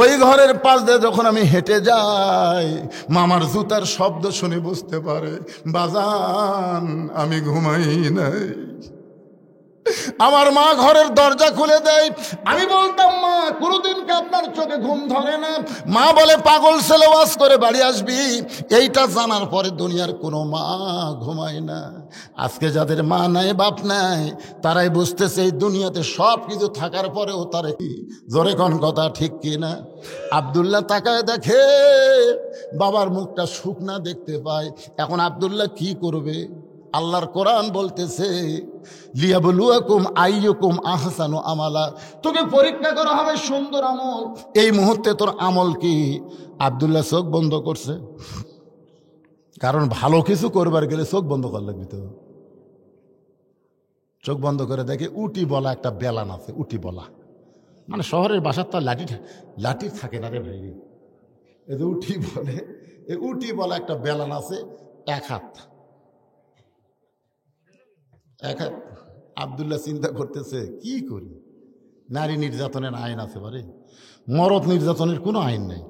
ওই ঘরের পাশ দিয়ে যখন আমি হেঁটে যাই, মামার জুতার শব্দ শুনে বুঝতে পারে বাজান আমি ঘুমাই নাই। আমার মা ঘরের দরজা খুলে দেয়। আমি বলতাম, মা কোনোদিন কি আপনার চোখে ঘুম ধরে না? মা বলে, পাগল ছেলে, ওয়াজ করে বাড়ি আসবি। এইটা জানার পরে দুনিয়ার কোনো মা ঘুমায় না। আজকে যাদের মা নাই, বাপ নাই, তারাই বুঝতেছে এই দুনিয়াতে সব কিছু থাকার পরেও তারা কি জোরে কোন কথা, ঠিক কি না? আব্দুল্লাহ তাকায় দেখে বাবার মুখটা শুকনা দেখতে পায়। এখন আব্দুল্লাহ কি করবে? আল্লাহর কোরআন বলতেছে, লিয়াবলুয়াকুম আইয়ুকুম আহসানু আমালা, তোকে পরীক্ষা করা হবে সুন্দর আমল। এই মুহূর্তে তোর আমল কি? আব্দুল্লাহ চোখ বন্ধ করছে, কারণ ভালো কিছু করবার গেলে চোখ বন্ধ করা লাগবে। তো চোখ বন্ধ করে দেখে উটি বলা একটা বেলান আছে। উটি বলা মানে শহরের বাসার তো লাঠি থাকে না রে ভাই, এই যে উটি বলে, এই উটি বলা একটা বেলান আছে, এক হাত। আব্দুল্লাহ চিন্তা করতেছে, কি করি? নারী নির্যাতনের আইন আছে পারে, মরদ নির্যাতনের কোনো আইন নেই।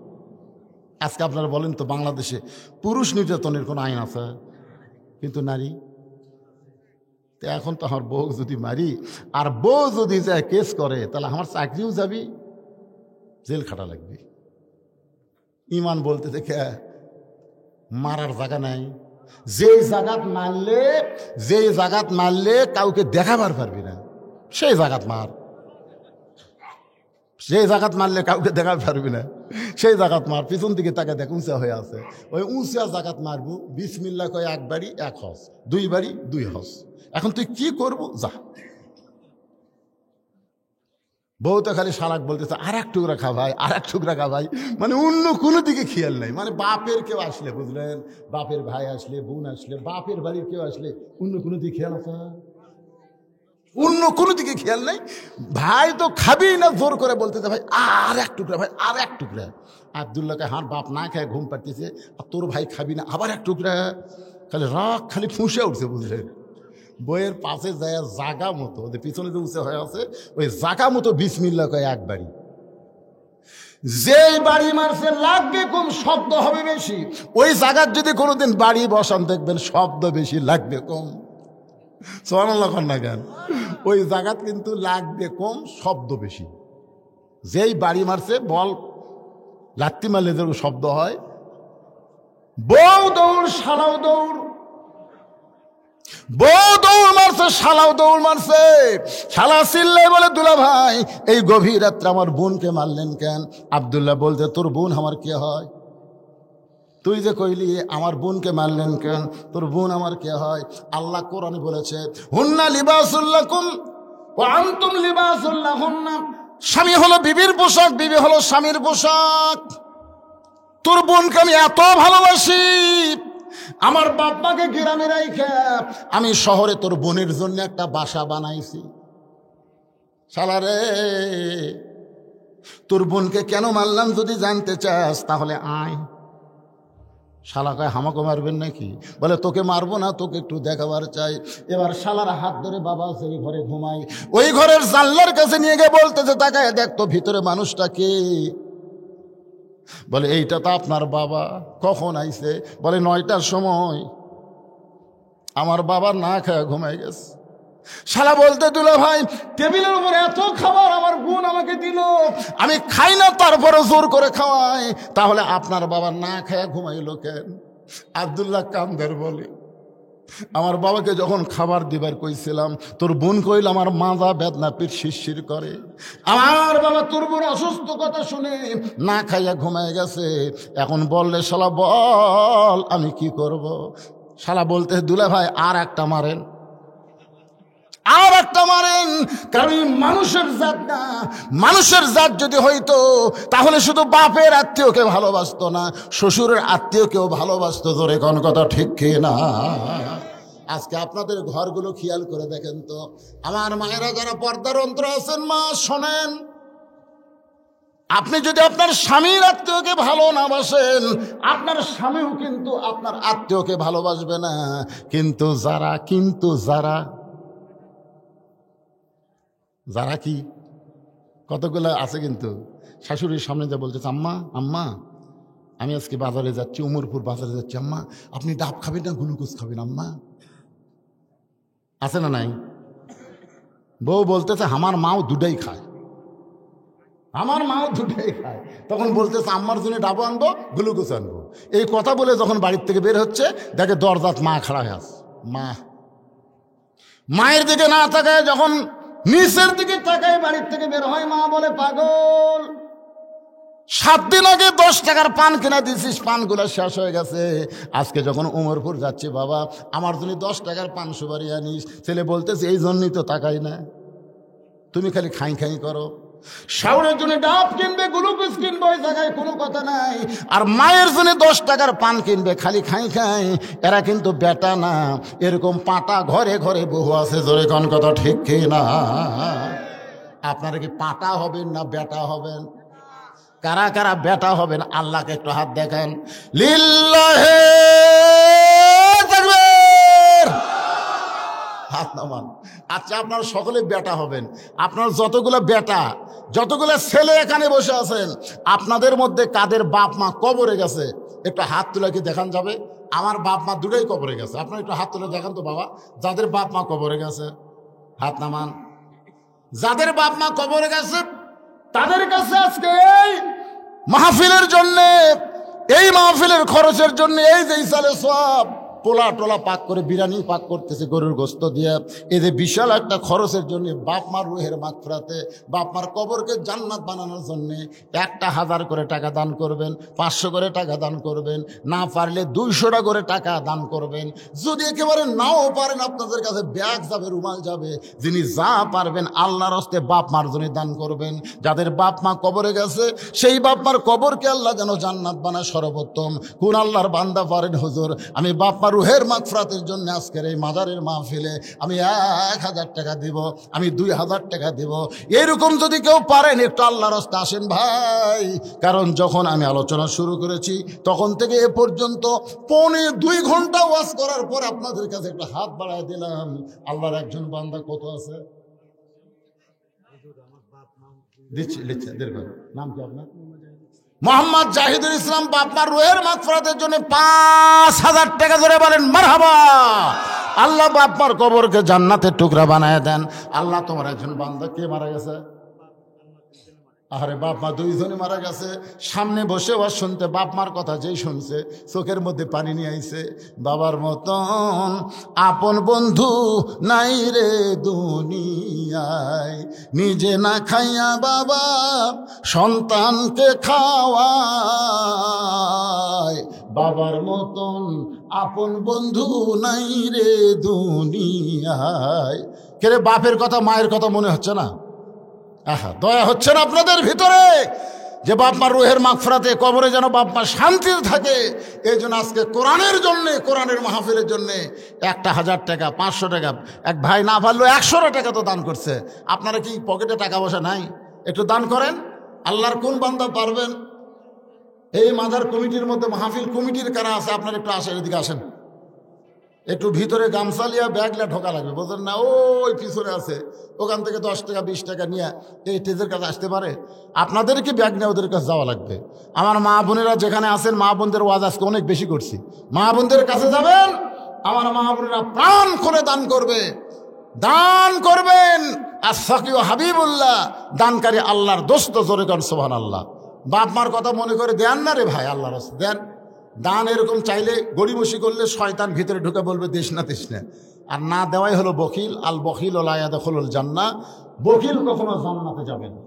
আজকে আপনারা বলেন তো, বাংলাদেশে পুরুষ নির্যাতনের কোনো আইন আছে? কিন্তু নারী। তো এখন তো আমার বউ যদি মারি, আর বউ যদি যায় কেস করে, তাহলে আমার চাকরিও যাবি, জেল খাটা লাগবে। ইমান বলতে দেখে মারার জায়গা নাই। যেই জাগাত মারলে কাউকে দেখাবার পারবি না, সেই জাগাত মার। সেই জাগাত মারলে কাউকে দেখাতে পারবি না, সেই জাগাত মার। পিছন দিকে তাকে দেখ উঁচা হয়ে আছে, ওই উঁচা জাগাত মারবো। বিসমিল্লাহ কয় এক বাড়ি এক হজ, দুই বাড়ি দুই হজ। এখন তুই কি করবো? যা। বউ তো খালি শালাক বলতেছে, আর এক টুকরা খা ভাই, আর এক টুকরা খা ভাই। মানে অন্য কোনো দিকে খেয়াল নাই। মানে বাপের কেউ আসলে, বুঝলেন, বাপের ভাই আসলে, বোন আসলে, বাপের বাড়ির কেউ আসলে অন্য কোনো দিকে খেয়াল আছে? অন্য কোনো দিকে খেয়াল নাই। ভাই তো খাবি না, জোর করে বলতেছে, ভাই আর এক টুকরা, ভাই আর এক টুকরা। আব্দুল্লাহকে হার বাপ না খায় ঘুম পাড়তেছে, আর তোর ভাই খাবি না, আবার এক টুকরা। খালি রাগ খালি ফুঁসে উঠছে, বুঝলেন। বইয়ের পাশে যায় জাগা মতো, ওদের পিছনে যে উঁচে হয়ে আছে, ওই জাগা মতো বিসমিল্লাহ কয় এক বাড়ি। যেই বাড়ি মারছে লাগবে কম, শব্দ হবে বেশি। ওই জায়গার যদি কোনোদিন বাড়ি বসান, দেখবেন শব্দ বেশি, লাগবে কম। সুবহানাল্লাহ না কেন? ওই জায়গাত কিন্তু লাগবে কম, শব্দ বেশি। যেই বাড়ি মারছে, বল লাত্তি মারলে যে শব্দ হয়। বউ দৌড়, শালাও দৌড়। বউ দৌড় মারছে, শালাও দৌড় মারছে। শালা চিল্লে বলে, দুলা ভাই এই গভীর রাত্রে আমার বোনকে মারলেন কেন? আব্দুল্লাহ বলতে, তোর বোন আমার কে হয়? তুই যে কইলি আমার বোনকে মারলেন কেন? তোর বোন আমার কে হয়? আল্লাহ কোরআনে বলেছে, হুন্না লিবাসুল লাকুম ওয়া আনতুম লিবাসুল লাহুন্না। স্বামী হলো বিবির পোশাক, বিবি হলো স্বামীর পোশাক। তোর বোনকে আমি এত ভালোবাসি, আমার বাপ মাকে গ্রামে রাইখা আমি শহরে তোর বোনের জন্য একটা বাসা বানাইছি। শালারে, তোর বোনকে কেন মারলাম যদি জানতে চাস, তাহলে আয়। শালা কয়, হামাকে মারবেন নাকি? বলে, তোকে মারবো না, তোকে একটু দেখাবার চাই। এবার শালার হাত ধরে বাবা সেই ঘরে ঘুমাই, ওই ঘরের জানলার কাছে নিয়ে গিয়ে বলতেছে, তাকায় দেখ তো ভিতরে মানুষটা কে? বলে, এইটা তো আপনার বাবা। কখন আইছে? বলে, 9টার সময়। আমার বাবা না খায় ঘুমাই গেছে। শালা বলতে, দুলা ভাই টেবিলের উপর এত খাবার আমার বোন আমাকে দিল, আমি খাই না, তারপরে জোর করে খাওয়াই, তাহলে আপনার বাবা না খায় ঘুমাইল কেন? আব্দুল্লাহ কামদার বলে, আমার বাবাকে যখন খাবার দিবার কইছিলাম, তোর বোন কইল আমার মাজা বেদনা, পিঠ শিরশির করে। আমার বাবা তোর বোন অসুস্থ কথা শুনে না খাইয়া ঘুমায় গেছে। এখন বললে, শালা বল আমি কি করব? শালা বলতে, দুলা ভাই আর একটা মারেন, আর একটা মারেন। কারণ মানুষের জাত না। মানুষের জাত যদি হইতো, তাহলে শুধু বাপের আত্মীয়কে ভালোবাসতো না, শ্বশুরের আত্মীয়কেও ভালোবাসতো। জোরে কোন কথা ঠিক কি না? আজকে আপনাদের ঘরগুলো খেয়াল করে দেখেন তো, আমার মায়েরা যারা পর্দার অন্তর আছেন, মা শোনেন, আপনি যদি আপনার স্বামীর আত্মীয়কে ভালো না বাসেন, আপনার স্বামীও কিন্তু আপনার আত্মীয়কে ভালোবাসবে না। কিন্তু যারা যারা কি কতগুলো আছে, কিন্তু শাশুড়ির সামনে যা বলতেছে, আম্মা আম্মা আমি আজকে বাজারে যাচ্ছি, উমরপুর বাজারে যাচ্ছি, আম্মা আপনি ডাব খাবেন না গ্লুকোজ খাবেন আম্মা? আছে না নাই? বউ বলতেছে আমার মাও দুটাই খায়, আমার মাও দুটাই খায়। তখন বলতেছে আম্মার জন্য ডাবো আনবো, গ্লুকোজ আনবো। এই কথা বলে যখন বাড়ির থেকে বের হচ্ছে, দেখে দরজাত মা খাড়া হয়ে আছে। মায়ের দিকে না তাকায় যখন নিচের দিকে তাকায় বাড়ির থেকে বের হয়, মা বলে পাগল, 7 দিন আগে 10 টাকার পান কিনা দিছিস, পানগুলো শেষ হয়ে গেছে। আজকে যখন উমরপুর যাচ্ছি, বাবা আমার জন্য 10 টাকার পান সুপারি আনিস। ছেলে বলতেছে এই জন্যই তো তাকাই না, তুমি খালি খাই খাই করো। শাওরের জন্য ডাব কিনবে, গ্লুকোজ কিনবে, ওই জায়গায় কোনো কথা নাই। আর মায়ের জন্য 10 টাকার পান কিনবে, খালি খাই খাই। এরা কিন্তু বেটা না, এরকম পাটা ঘরে ঘরে বহু আছে। জোরে কোন কথা ঠিক কি না? আপনারা কি পাটা হবেন না বেটা হবেন? কারা কারা বেটা হবেন আল্লাহকে একটু হাত দেখান। লিল্লাহে তাকবীর, হাত নামান। আচ্ছা আপনারা সকলে বেটা হবেন। আপনার যতগুলো ছেলে এখানে বসে আছেন, আপনাদের মধ্যে কাদের বাপ মা কবরে গেছে একটু হাত তুলে কি দেখান যাবে? আমার বাপ মা দুটোই কবরে গেছে। আপনারা একটু হাত তুলে দেখান তো বাবা, যাদের বাপ মা কবরে গেছে হাত নামান। যাদের বাপ মা কবরে গেছে তাদের কাছে আজকে এই মাহফিলের জন্য, এই মাহফিলের খরচের জন্য, এই যে ইসালে সব পোলা টোলা পাক করে বিরিয়ানি পাক করতেছে গরুর গোস্ত দিয়ে, এই যে বিশাল একটা খরচের জন্য, বাপ মার রুহের মাগফিরাতে, বাপ মার কবরকে জান্নাত বানানোর জন্য 1000 করে টাকা দান করবেন, 500 করে টাকা দান করবেন, না পারলে 200 করে টাকা দান করবেন। যদি একেবারে নাও পারেন, আপনাদের কাছে ব্যাগ যাবে, রুমাল যাবে। যিনি যা পারবেন আল্লাহর হস্তে বাপ মার জন্য দান করবেন। যাদের বাপ মা কবরে গেছে, সেই বাপ মার কবরকে আল্লাহ যেন জান্নাত বানায় সর্বোত্তম। কোন আল্লাহর বান্দা পারেন হুজুর, আমি বাপ মার রুহের মাগফিরাতের জন্য আজকের এই মাজারের মাহফিলে আমি 1000 টাকা দিব, আমি 2000 টাকা দিব। এরকম যদি কেউ পারেন একটু আল্লাহর রাস্তায় আসেন ভাই। কারণ যখন আমি আলোচনা শুরু করেছি তখন থেকে এ পর্যন্ত 2.25 ঘন্টা ওয়াজ করার পর আপনাদের কাছে একটা হাত বাড়ায় দিলাম। আল্লাহর একজন বান্দা কত আছে দিচ্ছি, লিখছে নাম কি আপনার? মোহাম্মদ জাহিদুল ইসলাম। বাপমার রুহের মাগফিরাতের জন্য 5000 টাকা ধরে বলেন মারহাবা। আল্লাহ বাপমার কবরকে জান্নাতের টুকরা বানায় দেন। আল্লাহ তোমার একজন বান্দা কে মারা গেছে? আরে বাপ মা 2 জনে মারা গেছে। সামনে বসে ওয়াজ শুনতে বাপ মার কথা যেই শুনছে চোখের মধ্যে পানি নিয়ে আইছে। বাবার মতন আপন বন্ধু নাই রে দুনিয়ায়, নিজে না খাইয়া বাবা সন্তানকে খাওয়ায়। বাবার মতন আপন বন্ধু নাই রে দুনিয়ায়। কে বাপের কথা মায়ের কথা মনে হচ্ছে না? আহা, দয়া হচ্ছে না আপনাদের ভিতরে যে বাপ মার রুহের মাগফিরাতে কবরে যেন বাপ মা শান্তিতে থাকে? এই জন্য আজকে কোরআনের জন্যে, কোরআনের মাহফিলের জন্যে 1000 টাকা, 500 টাকা, এক ভাই না পারলেও 100 টাকা তো দান করছে। আপনারা কি পকেটে টাকা পয়সা নাই? একটু দান করেন। আল্লাহর কোন বান্দা পারবেন? এই মাজার কমিটির মধ্যে মাহফিল কমিটির কারা আছে? আপনারা একটু আসেন, এদিকে আসেন। একটু ভিতরে গামছা লিয়া ব্যাগলা ঢোকা লাগবে, বোঝেন না? ওই পিছনে আছে, ওখান থেকে 10 টাকা 20 টাকা নিয়ে এই স্টেজের কাছে আসতে পারে। আপনাদেরকে ব্যাগ নিয়ে ওদের কাছে যাওয়া লাগবে। আমার মা বোনেরা যেখানে আছেন, মা বোনদের ওয়াজ আজকে অনেক বেশি করছি, মা বোনদের কাছে যাবেন। আমার মা বোনেরা প্রাণ খুলে দান করবে, দান করবেন। আর সাকিও হাবিবুল্লাহ, দানকারী আল্লাহর দোস্ত। জোরে কর সুবহানাল্লাহ। বাপ মার কথা মনে করে দেন না রে ভাই, আল্লাহর রাস্তায় দেন। দান এরকম চাইলে গড়িমসি করলে শয়তান ভিতরে ঢুকে বলবে দেশ না তেস না। আর না দেওয়াই হলো বখিল। আল বখিল লা ইয়াদখুলুল জান্নাহ, বখিল কখনো জান্নাতে যাবে না।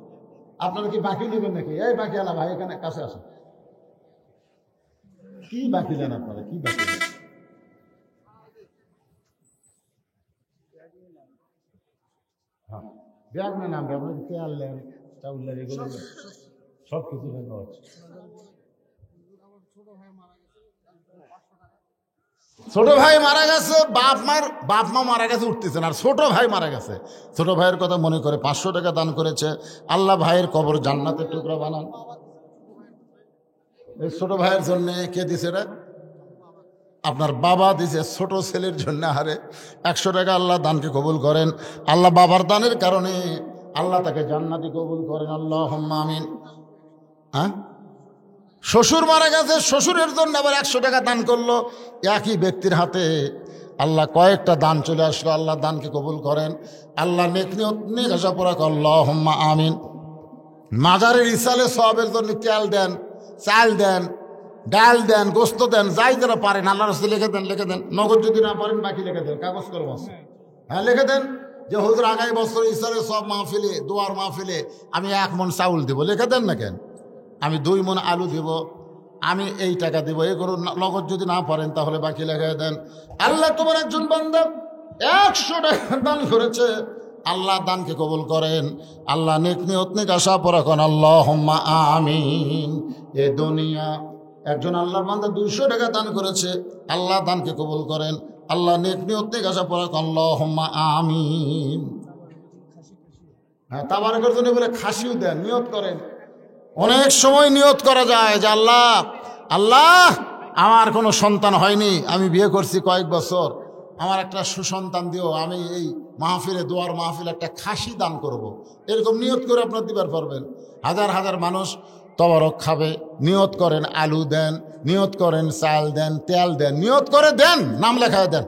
আপনারা কি বাকি নেবেন নাকি? এই বাকি আলা ভাই এখানে কাছে আসেন। কি বাকি দেন আপনারা? কি বাকি দেন? হ্যাঁ, ব্যাগ না নাম আপনার তেল নেন, চাউল নেন, এগুলো সব কিছু নেওয়া হচ্ছে। ছোট ভাই মারা গেছে, বাপ মা মারা গেছে, উঠতেছে না, আর ছোট ভাই মারা গেছে। ছোট ভাইয়ের কথা মনে করে 500 টাকা দান করেছে। আল্লাহ ভাইয়ের কবর জান্নাতের টুকরা বানান। এই ছোট ভাইয়ের জন্য কে দিছে রে? আপনার বাবা দিছে ছোট ছেলের জন্য। হারে 100 টাকা আল্লাহ দানকে কবুল করেন। আল্লাহ বাবার দানের কারণে আল্লাহ তাকে জান্নাতি কবুল করেন, আল্লাহুম্মা আমিন। হ্যাঁ, শ্বশুর মারা গেছে, শ্বশুরের জন্য আবার 100 টাকা দান করলো। একই ব্যক্তির হাতে আল্লাহ কয়েকটা দান চলে আসলো। আল্লাহ দানকে কবুল করেন। আল্লাহ নেক নিয়ত আশা পুরা কর, আল্লাহুম্মা আমিন। মাজারের ইসালে সওয়াবের জন্য তেল দেন, চাল দেন, ডাল দেন, গোস্ত দেন, যাই যারা পারেন আল্লাহর রাস্তায় লিখে দেন, লিখে দেন। নগদ যদি না পারেন বাকি লিখে দেন, কাগজ কলম আছে, হ্যাঁ লিখে দেন যে হুজুর আগামী বছর ইসালে সব মাহফিলে, দোয়ার মাহফিলে আমি 1 মণ চাউল দেবো। লিখে দেন না কেন? আমি 2 মণ আলু দেব, আমি এই টাকা দেবো। এগুলো নগদ যদি না পারেন তাহলে বাকি লেখায় দেন। আল্লাহ তোমার একজন বান্দা 100 টাকা দান করেছে, আল্লাহ দানকে কবুল করেন। আল্লাহ নেক নিয়ত নেক আশা পরা করেন, আল্লাহুম্মা আমিন। এ দুনিয়া একজন আল্লাহর বান্দা 200 টাকা দান করেছে, আল্লাহ দানকে কবুল করেন। আল্লাহ নেক নিয়ত নেক আশা পরা করেন, আল্লাহুম্মা আমিন। হ্যাঁ, তাবারকের জন্য বলে খাসিও দেন, নিয়ত করেন। অনেক সময় নিয়ত করা যায় যে আল্লাহ আল্লাহ আমার কোনো সন্তান হয়নি, আমি বিয়ে করছি কয়েক বছর, আমার একটা সুসন্তান দিও, আমি এই মাহফিলে, দোয়ার মাহফিলে একটা খাসি দান করব। এরকম নিয়ত করে আপনার দিবার পারবেন। হাজার হাজার মানুষ তবারক খাবে, নিয়ত করেন আলু দেন, নিয়ত করেন চাল দেন, তেল দেন, নিয়ত করে দেন, নাম লেখায় দেন।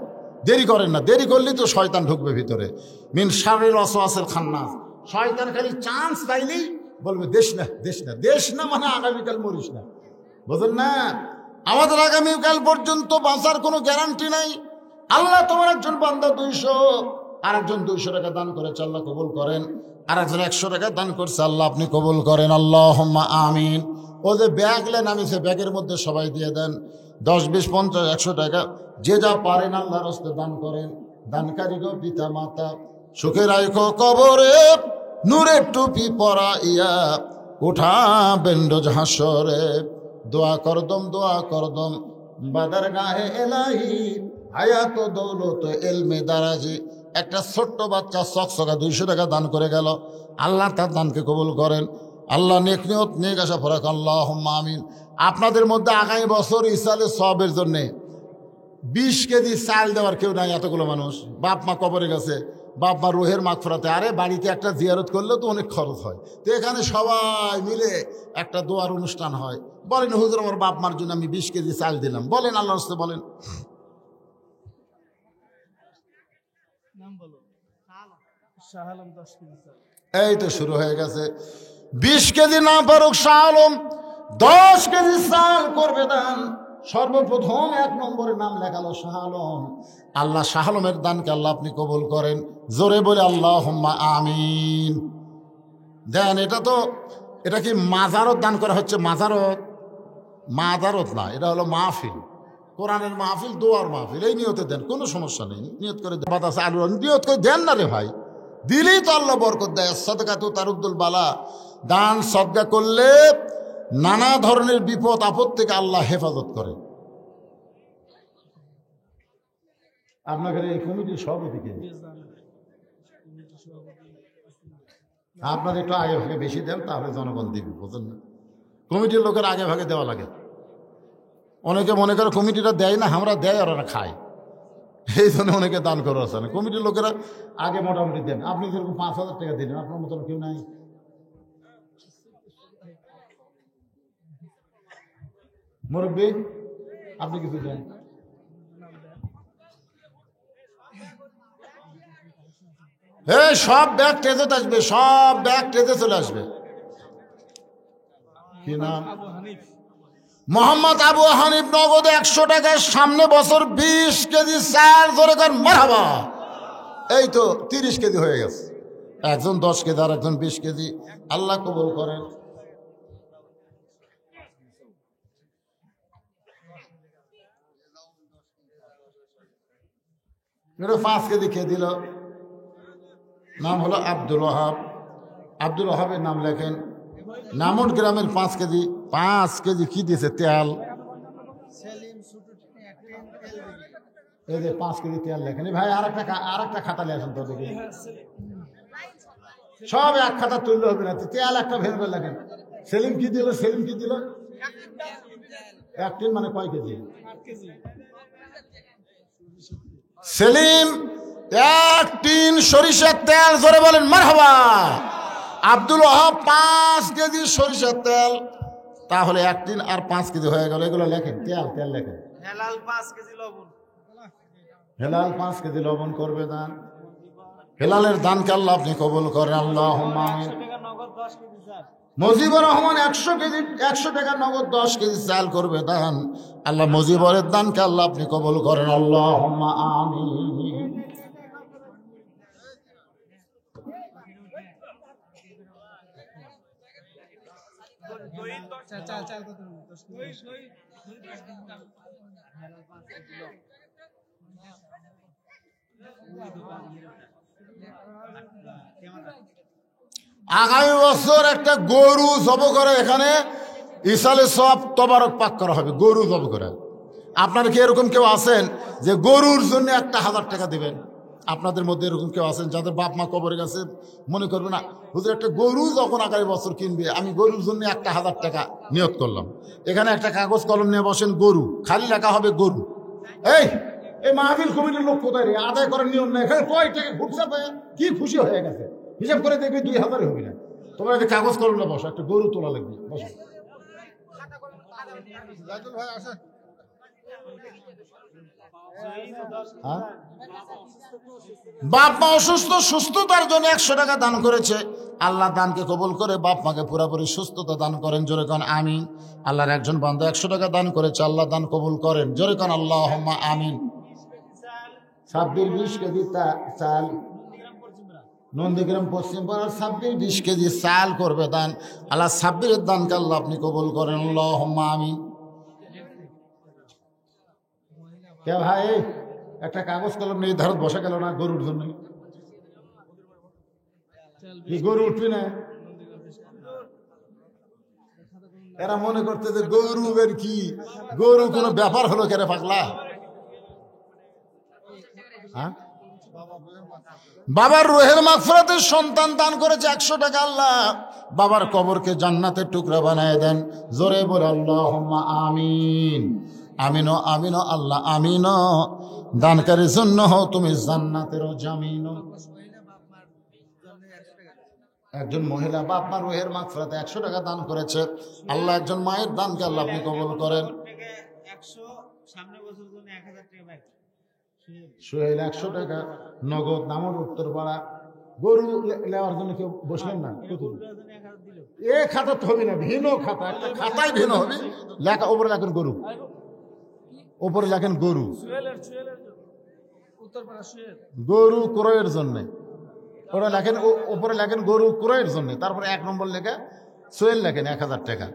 দেরি করেন না, দেরি করলেই তো শয়তান ঢুকবে ভিতরে। মিন শাররিল ওয়াসওয়াসিল খান্নাস। শয়তান খালি চান্স পাইলেই বলবে দেশ না, দেশ না, দেশ না, মানে আগামীকাল মরিস না, বুঝলেন না? আমাদের আগামীকাল পর্যন্ত বাঁচার কোনো গ্যারান্টি নাই। আল্লাহ তোমার একজন বান্দা 200, আর একজন 200 টাকা দান করেছে, আল্লাহ কবুল করেন। আর একজন 100 টাকা দান করছে, আল্লাহ আপনি কবুল করেন, আল্লাহুম্মা আমিন। ও যে ব্যাগ লেন, আমি সে ব্যাগের মধ্যে সবাই দিয়ে দেন 10, 20, 50, 100 টাকা, যে যা পারেন আল্লাহর রাস্তায় দান করেন। দানকারী গো পিতা মাতা, সুখে রাখো কবরে, নূরের টুপি পরাইয়া উঠাবেন রোজ হাসরে। দোয়া করদম বাদার গাহে এলাহি, হায়াত দৌলত এলমে দারাজি। একটা ছোট্ট বাচ্চা চকচকা 200 টাকা দান করে গেল, আল্লাহ তার দানকে কবুল করেন। আল্লাহ নেক নিয়ত নেক আশা ফরাক, আল্লাহুম্মা আমিন। আপনাদের মধ্যে আগামী বছর ইসালে সওয়াবের জন্যে 20 কেজি চাল দেওয়ার কেউ নাই। এতগুলো মানুষ, বাপ মা কবরে গেছে, বাপ মা রুহের মাগফিরাতে। আরে বাড়িতে একটা জিয়ারত করলেও তো অনেক খরচ হয়, তো এখানে সবাই মিলে একটা দোয়ার অনুষ্ঠান হয়। বলেন হুজুর আমার বাপ মার জন্য আমি 20 কেজি চাল দিলাম, বলেন আল্লাহর রাস্তায় বলেন। এই তো শুরু হয়ে গেছে। 20 কেজি না পারুক শাহ আলম 10 কেজি চাল করবে দান। সর্বপ্রথম 1 নম্বরে নাম লেখালো শাহ আলম। আল্লাহ শাহ আলমের দানকে আল্লাহ আপনি কবুল করেন। জোরে বলে আল্লাহুম্মা আমিন। দেন। এটা কি মাজারত দান করা হচ্ছে? মাজারত না, এটা হলো মাহফিল, কোরআনের মাহফিল, দোয়ার মাহফিল। এই নিয়তে দেন, কোনো সমস্যা নেই। নিয়ত করে আলু নিয়ত করে দেন না রে ভাই, দিলেই তো আল্লাহ বরকত দেয়। সদকা তো তারুদ্দুল বালা। দান সদকা করলে নানা ধরনের বিপদ আপদ থেকে আল্লাহ হেফাজত করে। আপনাদের এই কমিটির সভাপতিকে আপনাদের একটু আগে ভাগে বেশি দেন, তাহলে জনগণ দিবে, বুঝলেন না? কমিটির লোকের আগে ভাগে দেওয়া লাগে। অনেকে মনে করে কমিটিরা দেয় না, আমরা দেয় আর ওরা খায়, এই জন্য অনেকে দান করে আসে না। কমিটির লোকেরা আগে মোটামুটি দেন। আপনি যেরকম 5,000 টাকা দিলেন, আপনার মতন কেউ নাই। মুরব্বী আপনি কিছু দেন। সব ব্যাগ টেজে আসবে, সব ব্যাগ টেজে চলে আসবে। কি নাম? মোহাম্মদ আবু হানিফ। নগদে 100 টাকার সামনে বছর 20 কেজি চাল। ধরে কর মারহাবা। এই তো 30 কেজি হয়ে গেছে। একজন 10 কেজি আর একজন 20 কেজি। আল্লাহ কবুল করেন। এটা 5 কেজি খেয়ে দিল। নাম হলো আব্দুল ওয়াহাব। আব্দুল ওয়াহাবের নাম লেখেন। নামট গ্রামের 5 কেজি। 5 কেজি কি দিয়েছে? তেল। এই যে 5 কেজি তেল লেখেন ভাই, আর একটা খাতা নিয়ে আসেন তো দেখি। সব এক খাতা তুললে হবে না, তেল একটা ভেবে লেখেন। সেলিম কি দিল? এক টিন মানে কয় কেজি? সেলিম 1 টিন সরিষার তেল, জোরে বলেন মারহাবা। আব্দুল ওয়াহাব 5 কেজি সরিষার তেল, তাহলে 1 টিন আর 5 কেজি হয়ে গেল। এগুলো লেখেন, তেল লেখেন। হেলাল 5 কেজি লবণ, হেলাল 5 কেজি লবণ করবে দান। হেলালের দানকে আল্লাহ আপনি কবুল করেন, আল্লাহুম্মা আমিন। মুজিবুর রহমান 100 টাকা নগদ 10 কেজি চাল করবে দান। আল্লাহ মুজিবরের দানকে আল্লাহ আপনি কবুল করেন, আল্লাহুম্মা আমিন। আগামী বছর একটা গরু জব করে এখানে ইসালে সব তবারক পাক করা হবে, গরু জব করে। আপনারা কি এরকম কেউ আছেন যে গরুর জন্য 1000 টাকা দিবেন? আপনাদের মধ্যে এরকম কেউ আছেন যাদের বাপ মা কবরে গেছে, মনে করবে না হুজুর একটা গরু যখন আগামী বছর কিনবে, আমি গরুর জন্য 1000 টাকা নিয়ত করলাম। এখানে একটা কাগজ কলম নিয়ে বসেন, গরু খালি লেখা হবে গরু। এই মাহফিল কমিটির লোক কোথায় রে? আদায় করার নিয়ম নেই, এখানে কয় টাকা ঘুরছে, কি খুশি হয়ে গেছে, হিসাব করে দেখবি 2000 হবে না। তোমার একটা কাগজ কলম না, বসো, একটা গরু তোলা লাগবে, বসো। বাপ মা অসুস্থ, সুস্থতার জন্য 100 টাকা দান করেছে, আল্লাহ দানকে কবুল করে বাপ মাকে পুরোপুরি সুস্থতা দান করেন, জোরে কান আমিন। আল্লাহর একজন বান্দা 100 টাকা দান করেছে, আল্লাহ দান কবুল করেন, জোরে কান আল্লাহুম্মা আমিন। 26-20 কেজি চাল নন্দীগ্রাম পশ্চিম পাড়ার 26-20 কেজি চাল করবে দান, আল্লাহ 26-এর দানকে আল্লাহ আপনি কবুল করেন, আল্লাহুম্মা আমিন। কে ভাই একটা কাগজ কলম নেই, ধারত বসা গেল না গরুর জন্য? গরু উঠবি না? এরা মনে করতে যে গরু এর কি, গরু কোনো ব্যাপার হলো কেন পাগলা? বাবার রুহের মাগফিরাতের সন্তান দান করেছে 100 টাকা, আল্লাহ বাবার কবরকে জান্নাতের টুকরা বানায় দেন, জোরে বলে আল্লাহুম্মা আমিন। আমিনো আমিনো আল্লাহ আমিনো, দানকারীর জন্য হও তুমি জান্নাতের জামিন। একজন মহিলা বাপ মার রুহের মাগফিরাতে 100 টাকা দান করেছে, আল্লাহ একজন মায়ের দানকে আল্লাহ আপনি কবুল করেন। সোহেল 100 টাকা নগদ, নামর উত্তরপাড়া। গরু নেওয়ার জন্য কেউ বসলেন না? এ খাতা তো হবে না, ভিন্ন খাতা, একটা খাতায় ভিন্ন হবে, লেখা ওপরে লেখেন গরু, ওপরে লেখেন গরু, গরু ক্রয়ের জন্য ওরা লেখেন, ওপরে লেখেন গরু ক্রয়ের জন্য, তারপরে 1 নম্বর লেখা সোহেল লেখেন 1000 টাকা।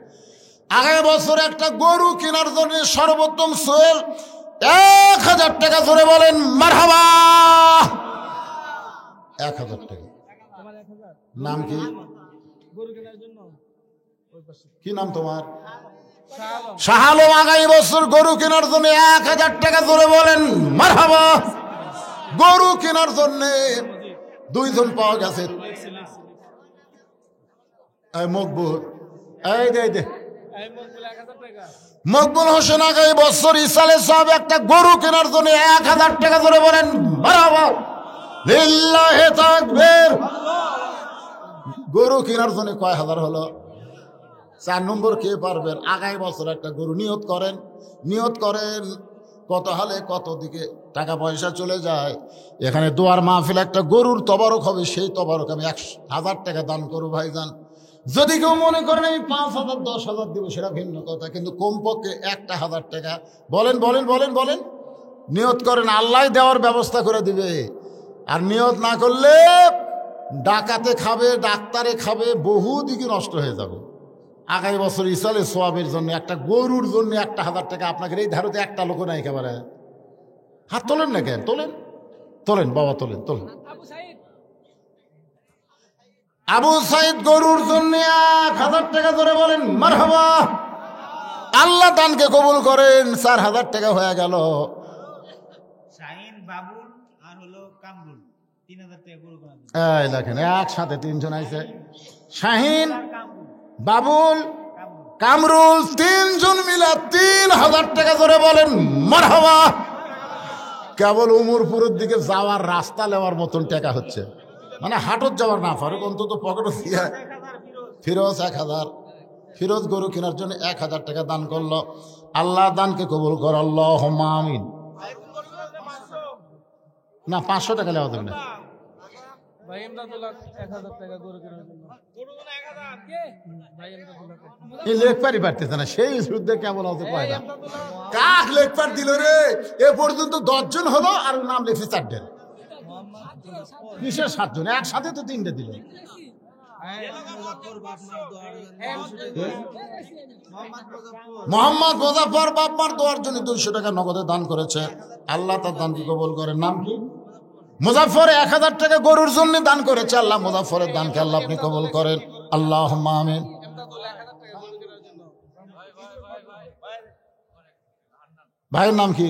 আগামী বছর একটা গরু কেনার জন্য সর্বোত্তম সোহেল 1000 টাকা, ধরে বলেন মারহাবা। 1000 টাকা। নাম কি? কি নাম তোমার? শাহ আলম। আগামী বছর গরু কেনার জন্য 1000 টাকা, ধরে বলেন মারহাবা। গরু কেনার জন্য 2 জন পাওয়া গেছে, মকবুল, এই দে মকবুল হোসেন। আগামী বছর ইসালে সাহেব একটা গরু কেনার জন্য 1000 টাকা, ধরে বলেন মারহাবা, লিল্লাহি তাকবীর। গরু কেনার জন্য কয় হাজার হলো? 4 নম্বর কে পারবেন? আগামী বছর একটা গরু নিয়ত করেন, কত হালে কত দিকে টাকা পয়সা চলে যায়। এখানে দোয়ার মাহফিল, একটা গরুর তবারক হবে, সেই তবারক আমি 1000 টাকা দান করবো ভাইজান। যদি কেউ মনে করেন আমি 5000 10,000 দিব, সেটা ভিন্ন কথা, কিন্তু কমপক্ষে 1000 টাকা বলেন নিয়ত করেন, আল্লাহ দেওয়ার ব্যবস্থা করে দিবে। আর নিয়ত না করলে ডাকাতে খাবে, ডাক্তারে খাবে, বহু দিকে নষ্ট হয়ে যাবে। আগামী বছর ইসালে সোয়াবের জন্য একটা গরুর জন্য 1000 টাকা, আপনাকে এই ধারতে একটা লোক নাই একেবারে। হাত তোলেন না কেন? তোলেন বাবা, তোলেন। আবু সাইদ গরুর জন্য 1000 টাকা, ধরে বলেন মারহাবা। আল্লাহ দানকে কবুল করেন, 4000 টাকা হয়ে গেল। এই দেখেন একসাথে তিনজন আইছে, শাহিন, বাবুল, কামরুল, তিনজন মিলে ৩,০০০ টাকা ধরে বলেন মারহাবা। কেবল উমরপুরের দিকে যাওয়ার রাস্তা নেওয়ার মতন টাকা হচ্ছে, মানে হাটত যাওয়ার না ফারুক, অন্তত পকেটে ফিরোজ ১,০০০, ফিরোজ গরু কেনার জন্য ১,০০০ টাকা দান করলো। আল্লাহ দানকে কবুল কর, আল্লাহুম্মা আমিন। না ৫০০ টাকা নেওয়া যাবে না, লেখপারি পারতেছে না, সেই যুদ্ধে কেমন হতে পারে না। কাক লেখপার দিল রে, এ পর্যন্ত ১০ জন হলো, আর নাম লিখছে ৪ জন, কিসের ৭ জন, একসাথে তো ৩টে দিল। মোহাম্মদ মুজাফফর বাপমার দোয়ার জন্য ২০০ টাকা নগদে দান করেছে, আল্লাহ তার দানকে কবুল করেন। নাম কি? মুজাফফর ১,০০০ টাকা গরুর জন্য দান করেছে, আল্লাহ মুজাফফরের দানকে আল্লাহ আপনি কবুল করেন, আল্লাহুম্মা আমিন। ভাইয়ের নাম কি?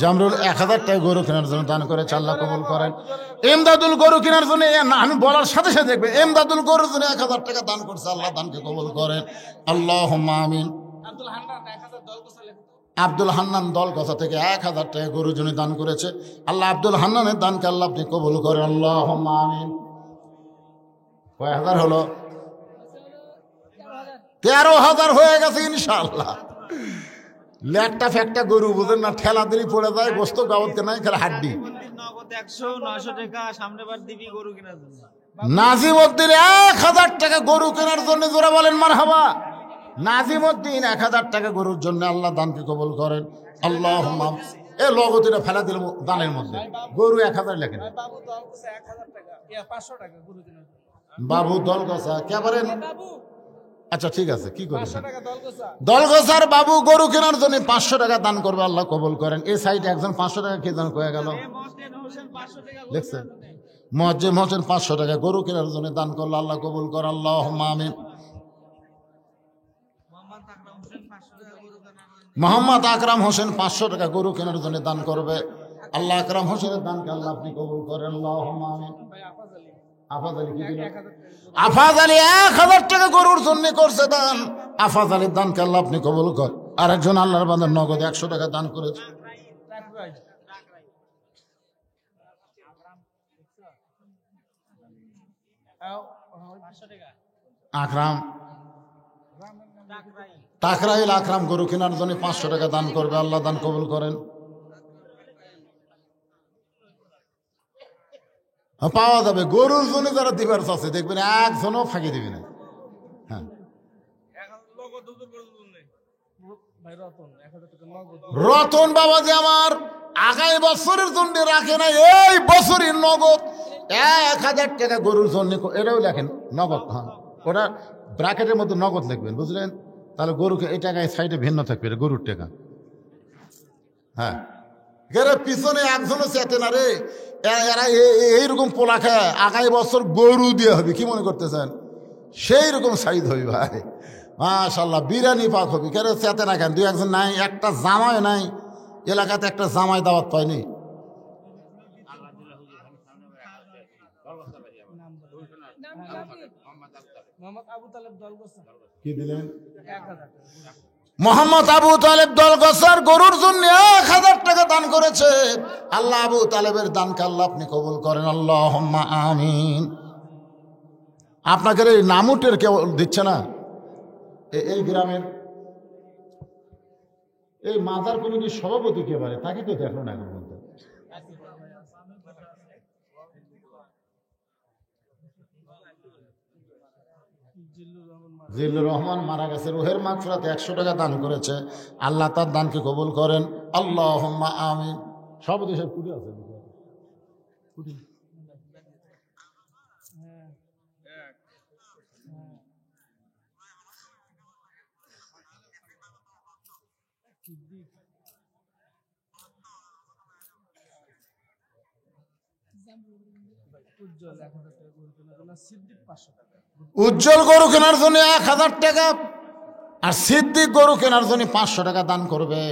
জামরুল ১,০০০ টাকা গরু কেনার জন্য দান করেছে, আল্লাহ কবুল করেন। এমদাদুল গরু কেনার জন্য, আমি বলার সাথে সাথে দেখবে, এমদাদুল গরুর জন্য ১,০০০ টাকা দান করছে, আল্লাহ দানকে কবুল করেন, আল্লাহুম্মা আমিন। আব্দুল হান্নান দলগছা থেকে ১,০০০ টাকা গরুর জন্য দান করেছে, আল্লাহ আব্দুল হান্নানের দানকে আল্লাহ আপনি কবুল করেন, আল্লাহুম্মা আমিন। কয় হাজার হলো? ১৩,০০০ হয়ে গেছে ইনশাআল্লাহ। ল্যাটটা ফ্যাকটা গরু বুঝেন না, ঠেলা দিলি পড়ে যায়, গোস্ত গাওয়াতে নাই, খেলা হাড্ডি। নাজিমউদ্দিন ১,০০০ টাকা গরু কেনার জন্য, জোরা বলেন মারহাবা। নাজিমউদ্দিন ১,০০০ টাকা গরুর জন্য, আল্লাহ দানকে কবুল করেন, আল্লাহুম্মা। এ লগতিটা ফেলা দিল দানের মধ্যে, গরু ১,০০০ লেখেন। বাবু দলগছা কে বলেন? আচ্ছা ঠিক আছে, কি করেছেন? দলগছার বাবু গরু কেনার জন্য ৫০০ টাকা দান করবে, আল্লাহ কবুল করেন। এই সাইডে একজন ৫০০ টাকা কে দান কয়ে গেল, দেখছেন? মুয়াজ্জেম হোসেন ৫০০ টাকা গরু কেনার জন্য দান করলো, আল্লাহ কবুল কর, আল্লাহুম্মা আমিন। মোহাম্মদ আকরাম হোসেন ৫০০ টাকা গরু কেনার জন্য দান করবে, আল্লাহ আকরাম হোসেনের দানকে আল্লাহ আপনি কবুল করেন, আল্লাহুম্মা আমিন। আফাজ আলী কি দিলেন? আফাজ আলী ১,০০০ টাকা গরুর জন্য করছে দান, আফাজ আলীর দানকে আল্লাহ আপনি কবুল কর। আরেকজন আল্লাহর বান্দা নগদ ১০০ টাকা দান করেছে। আকরাম টাকরাইল আকরাম গরু কেনার জন্য ৫০০ টাকা দান করবে, আল্লাহ দান কবুল করেন। পাওয়া যাবে গরুর জন্য যারা দিবার আছে, দেখবেন একজনও ফাঁকি দিবে না। হ্যাঁ, রতন বাবা যে আমার আগামী বছরের জন্য রাখে না, এই বছরের নগদ ১,০০০ টাকা গরুর জন্য, এটাও লেখেন নগদ। হ্যাঁ, ওটা ব্র্যাকেটের মধ্যে নগদ লিখবেন, বুঝলেন? তাহলে গরুকে এই টাকায় সাইডে ভিন্ন থাকবে, গরুর টাকা। হ্যাঁ, পিছনে একজনও চেতে না রে, এরা এইরকম পোলা খায়, আগামী বছর গরু দিয়ে হবে, কি মনে করতেছেন? সেই রকম সাইজ হবে ভাই, মাশাআল্লাহ, বিরিয়ানি পাক হবে। কেন চেতে না কেন? ২-১ জন নাই, একটা জামাই নাই এলাকাতে, একটা জামাই দাওয়াত পায়নি। কি দিলেন? মোহাম্মদ আবু তালেব দলগছার গরুর জন্য ১,০০০ টাকা দান করেছে, আল্লাহ আবু তালেবের দানকে আল্লাহ আপনি কবুল করেন, আল্লাহুম্মা আমিন। আপনাদের এই নামুটের কেউ দিচ্ছে না? এই গ্রামের এই মাজার কমিটির সভাপতি কে পারে, তাকে তো দেখো না এখন বলতে। জিল্লুর রহমান মারা গেছে, রুহের মাগফিরাতে ১০০ টাকা দান করেছে, আল্লাহ তার দানকে কবুল করেন, আল্লাহুম্মা আমিন। সভাপতি সব কুটি আছে, উজ্জ্বল গরু কেনার জন্য ১,০০০ টাকা, আর সিদ্দিক গরু কেনার জন্য 500 টাকা দান করবে।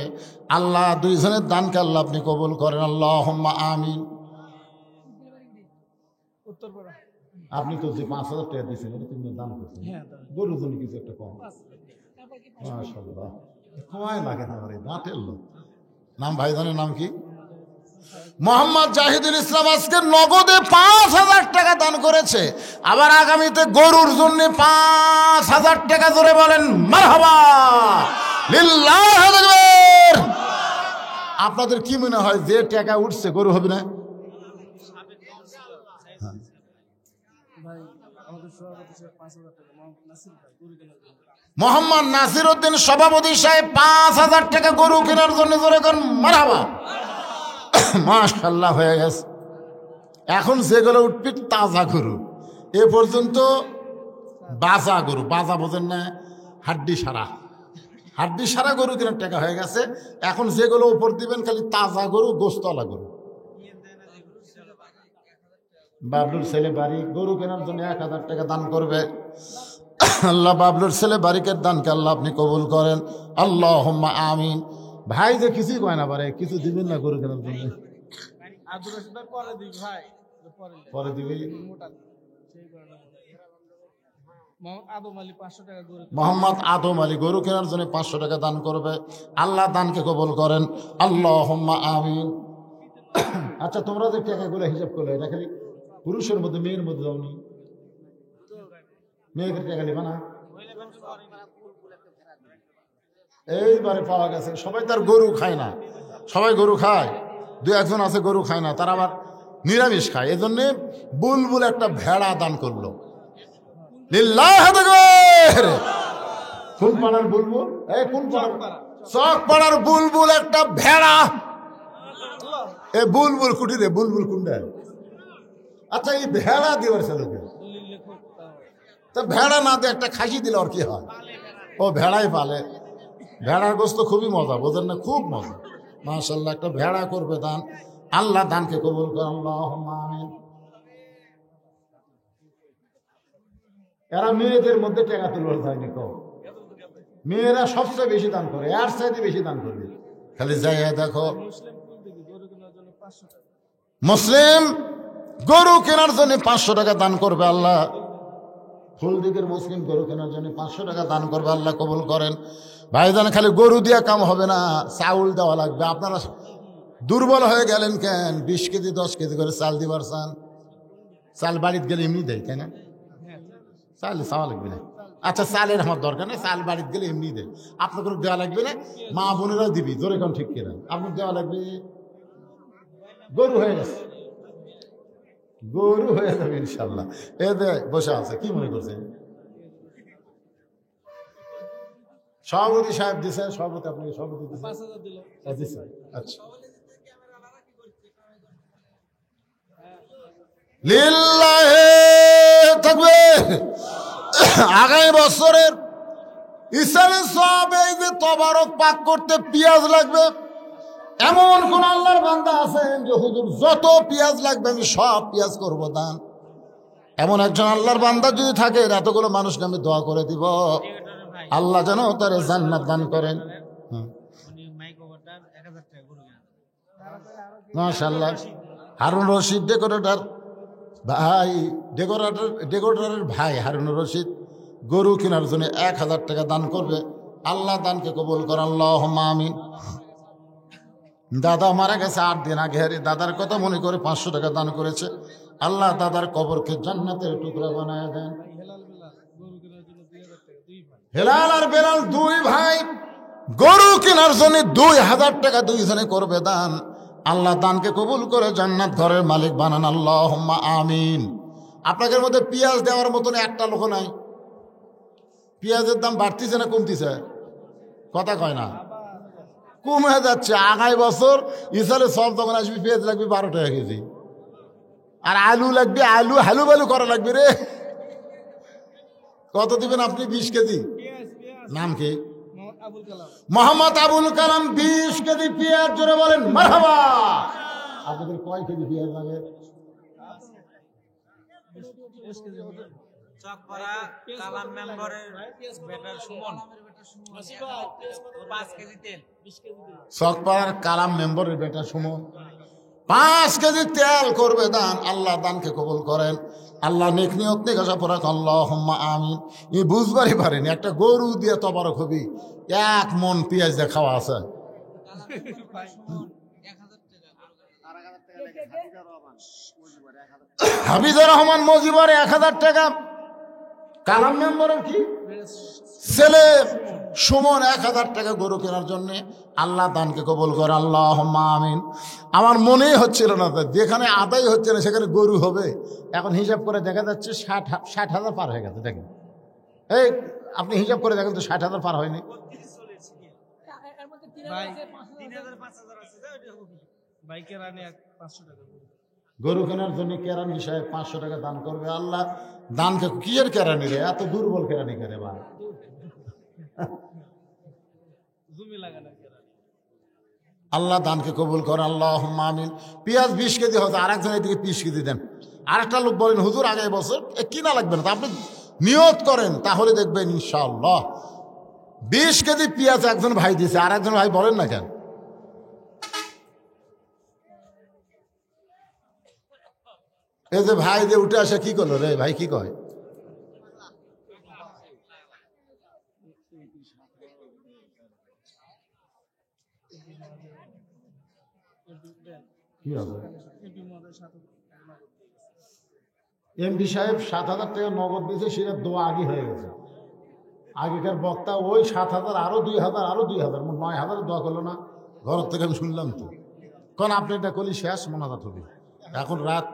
আল্লাহ দুইজনের দানকে আল্লাহ আপনি কবুল করেন, আল্লাহুম্মা আমিন। আপনি তো যে 5000 টাকা দিয়েছেন এটা তুমি দান করছেন, গরুর জন্য কিছু একটা কম। মাশাআল্লাহ, সময় লাগে না রে, দাঁতের লোক। নাম ভাইজানের নাম কি? মোহাম্মদ জাহিদুল ইসলাম আজকে নগদে 5000 টাকা দান করেছে। আবার আগামীতে গরুর জন্য 5000 টাকা ধরে বলেন মারহাবা লিল্লাহ আকবার। আপনাদের কি মনে হয় যে টাকা উঠছে গরু হবে না? মোহাম্মদ নাসির উদ্দিন সভাপতি সাহেব 5000 টাকা গরু কেনার জন্য ধরে কোন মারহাবা। মাশাআল্লাহ, হয়ে গেছে। এখন যেগুলো উঠবি তাজা গরু, এ পর্যন্ত বাজা গরু, বাজা বোঝেন না, হাড্ডি সারা গরু কেনার টাকা হয়ে গেছে। এখন যেগুলো উপর দিবেন খালি তাজা গরু, গোস্তলা গরু। বাবলুর ছেলে বাড়ি গরু কেনার জন্য 1000 টাকা দান করবে। আল্লাহ বাবলুর ছেলে বাড়িকের দানকে আল্লাহ আপনি কবুল করেন, আল্লাহুম্মা আমিন। ভাই যে কিছুই কয় না পারে, কিছু দিবেন না গরু কেনার জন্য? পরে দিবি। মোহাম্মদ আদম আলী গরু কেনার জন্য 500 টাকা দান করবে। আল্লাহ দানকে কবুল করেন, আল্লাহুম্মা আমিন। আচ্ছা, তোমরা যে টাকাগুলো হিসাব করলে এটা খালি পুরুষের মধ্যে, মেয়ের মধ্যে যাওনি? মেয়েদের টাকা নিবা না? এইবারে পাওয়া গেছে সবাই তার গরু খায় না, সবাই গরু খায়, 2-1 আছে গরু খায় না, তারা আবার নিরামিষ খায়। এই জন্যে বুলবুল একটা ভেড়া দান করলো, লিল্লাহ আকবার। কোন পাড়ার বুলবুল? এই কোন পাড়ার? চক পাড়ার বুলবুল একটা ভেড়া। এ বুলবুল কুটিরে বুলবুল কুন্ডা। আচ্ছা, এই ভেড়া দিবার ছেলেকে তা ভেড়া না দিয়ে একটা খাসি দিলে আর কি হয়? ও ভেড়াই পালে। ভেড়ার গোস্ত খুবই মজা, বোঝেন না? খুব মজা। মাশাআল্লাহ, একটা ভেড়া করবে দান, আল্লাহ দানকে কবুল করেন, আল্লাহুম্মা আমিন। এরা মেয়েদের মধ্যে টাকা তুলবার যায়নি, কও মেয়েরা সবচেয়ে বেশি দান করে, এর চাইতে বেশি দান করবে। খালি যাইয়া দেখো, মুসলিম গরু কেনার জন্য 500 টাকা দান করবে। আল্লাহ ফুলদিকের মুসলিম গরু কেনার জন্য 500 টাকা দান করবে, আল্লাহ কবুল করেন। ভাইজান, খালি গরু দিয়া কাম হবে না, চাউল দেওয়া লাগবে। আপনারা দুর্বল হয়ে গেলেন কেন? 20 কেজি 10 কেজি করে চাল দিবার চান। চাল বাড়িতে গেলে এমনি দেয়, তাই না? চাল চাওয়া লাগবে না। আচ্ছা, চালের আমার দরকার নেই, চাল বাড়িতে গেলে এমনি দেয়। আপনার কোনো দেওয়া লাগবে না, মা বোনেরা দিবি, জোরে কোন ঠিক কিনা? আপনার দেওয়া লাগবে। গরু হয়ে গেছে, গরু হয়ে যাবে ইনশাল্লাহ। এ দে বসে আছে, কি মনে করছেন? সভাপতি সাহেব দিছে, সভাপতি আপনাকে সভাপতি দিছে। আচ্ছা, লিল্লাহে তাকবীর। আগামী বছরের ইসলামের সব এই যে তবারক পাক করতে পেঁয়াজ লাগবে, এমন কোন আল্লাহর বান্দা আছেন যে হুজুর যত পেঁয়াজ লাগবে আমি সব পেঁয়াজ করবো দান? এমন একজন আল্লাহর বান্দা যদি থাকে, এতগুলো মানুষকে আমি দোয়া করে দিব, আল্লাহ যেন তার জান্নাত দান করেন। মাশাআল্লাহ, হারুন রশিদ ডেকোরেটর ভাই, ডেকোরেটরের ভাই হারুন রশিদ গরু কেনার জন্য 1000 টাকা দান করবে। আল্লাহ দানকে কবুল করেন, আল্লাহুম্মা আমিন। দাদা মারা গেছে 8 দিন আগে, দাদার কথা মনে করে 500 টাকা দান করেছে। আল্লাহ দাদার কবরকে জান্নাতের টুকরা বানায় দেন। হেলাল আর বেলাল 2 ভাই গরু কেনার জন্য 2000 টাকা দুইজনে করবে দান। আল্লাহ দানকে কবুল করে জান্নাত ঘরের মালিক বানান, আল্লাহুম্মা আমিন। আপনাদের মধ্যে পেঁয়াজ দেওয়ার মতন একটা লোক নাই। পেঁয়াজের দাম বাড়তিছে না কমতিছে? কথা কয় না, কমে যাচ্ছে। আগামী বছর ইসালে সব দোকান আসবি, পেঁয়াজ লাগবে 12 টাকা কেজি, আর আলু লাগবে, আলু হালু বালু করা লাগবে রে। কত দিবেন আপনি? 20 কেজি। নাম কি? মোহাম্মদ আবুল কালাম। 20 কেজি পেঁয়াজ, জোরে বলেন মারহাবা। আপনাদের কয় কেজি পেঁয়াজ লাগে? চকপাড়া কালাম মেম্বারের বেটার সুমন 5 কেজি তেল 20 কেজি তেল। চকপাড়ার কালাম মেম্বারের বেটা সুমন 5 কেজি তেল করবে দান। আল্লাহ দানকে কবুল করেন। আল্লাহ নেক নিয়ত নেক আশা পড়া আল্লাহুম্মা আমিন। ই বুঝবারই পারেনি একটা গরু দিয়ে তবারক হবি 1 মন পেঁয়াজ দিয়ে খাওয়া আছে। হাফিজুর রহমান মজিবর 1000 টাকা। কালাম মেম্বারের কি ছেলে সুমন 1000 টাকা গরু কেনার জন্য। আল্লাহ দানকে কবুল করে আল্লাহুম্মা আমিন। আমার মনেই হচ্ছিল না যেখানে আদায় হচ্ছে না সেখানে গরু হবে। এখন হিসাব করে দেখা যাচ্ছে 60,000 পার হয়ে গেছে। দেখেন এই আপনি হিসাব করে দেখেন তো 60,000 পার হয়নি। গরু কেনার জন্য কেরানি সাহেব 500 টাকা দান করবে। আল্লাহ দানকে কিসের কেরানি রে, এত দুর্বল কেরানি করে বা আল্লাহ দানকে কবুল করে আল্লাহুম্মা আমিন। পেঁয়াজ 20 কেজি হচ্ছে, আরেকজন এদিকে 20 কেজি দেন। আরেকটা লোক বলেন হুজুর আগামী বছর কিনা লাগবে না, আপনি নিয়ত করেন তাহলে দেখবেন ইনশাআল্লাহ। 20 কেজি পেঁয়াজ একজন ভাই দিয়েছে, আর একজন ভাই বলেন না কেন। এই যে ভাই যে উঠে আসে কি করলো রে ভাই, কি কয় কি হবে? এমপি সাহেব 7,000 টাকা নগদ দিয়েছে, সেটা দোয়া আগে হয়ে গেছে। আগেকার বক্তা ওই 7,000 আরো 2,000 আরো 2,000 9,000 দোয়া করলো না ঘর থেকে, আমি শুনলাম তো। কারণ আপনি এটা করলি শেষ মোনাজাত হবে। এখন রাত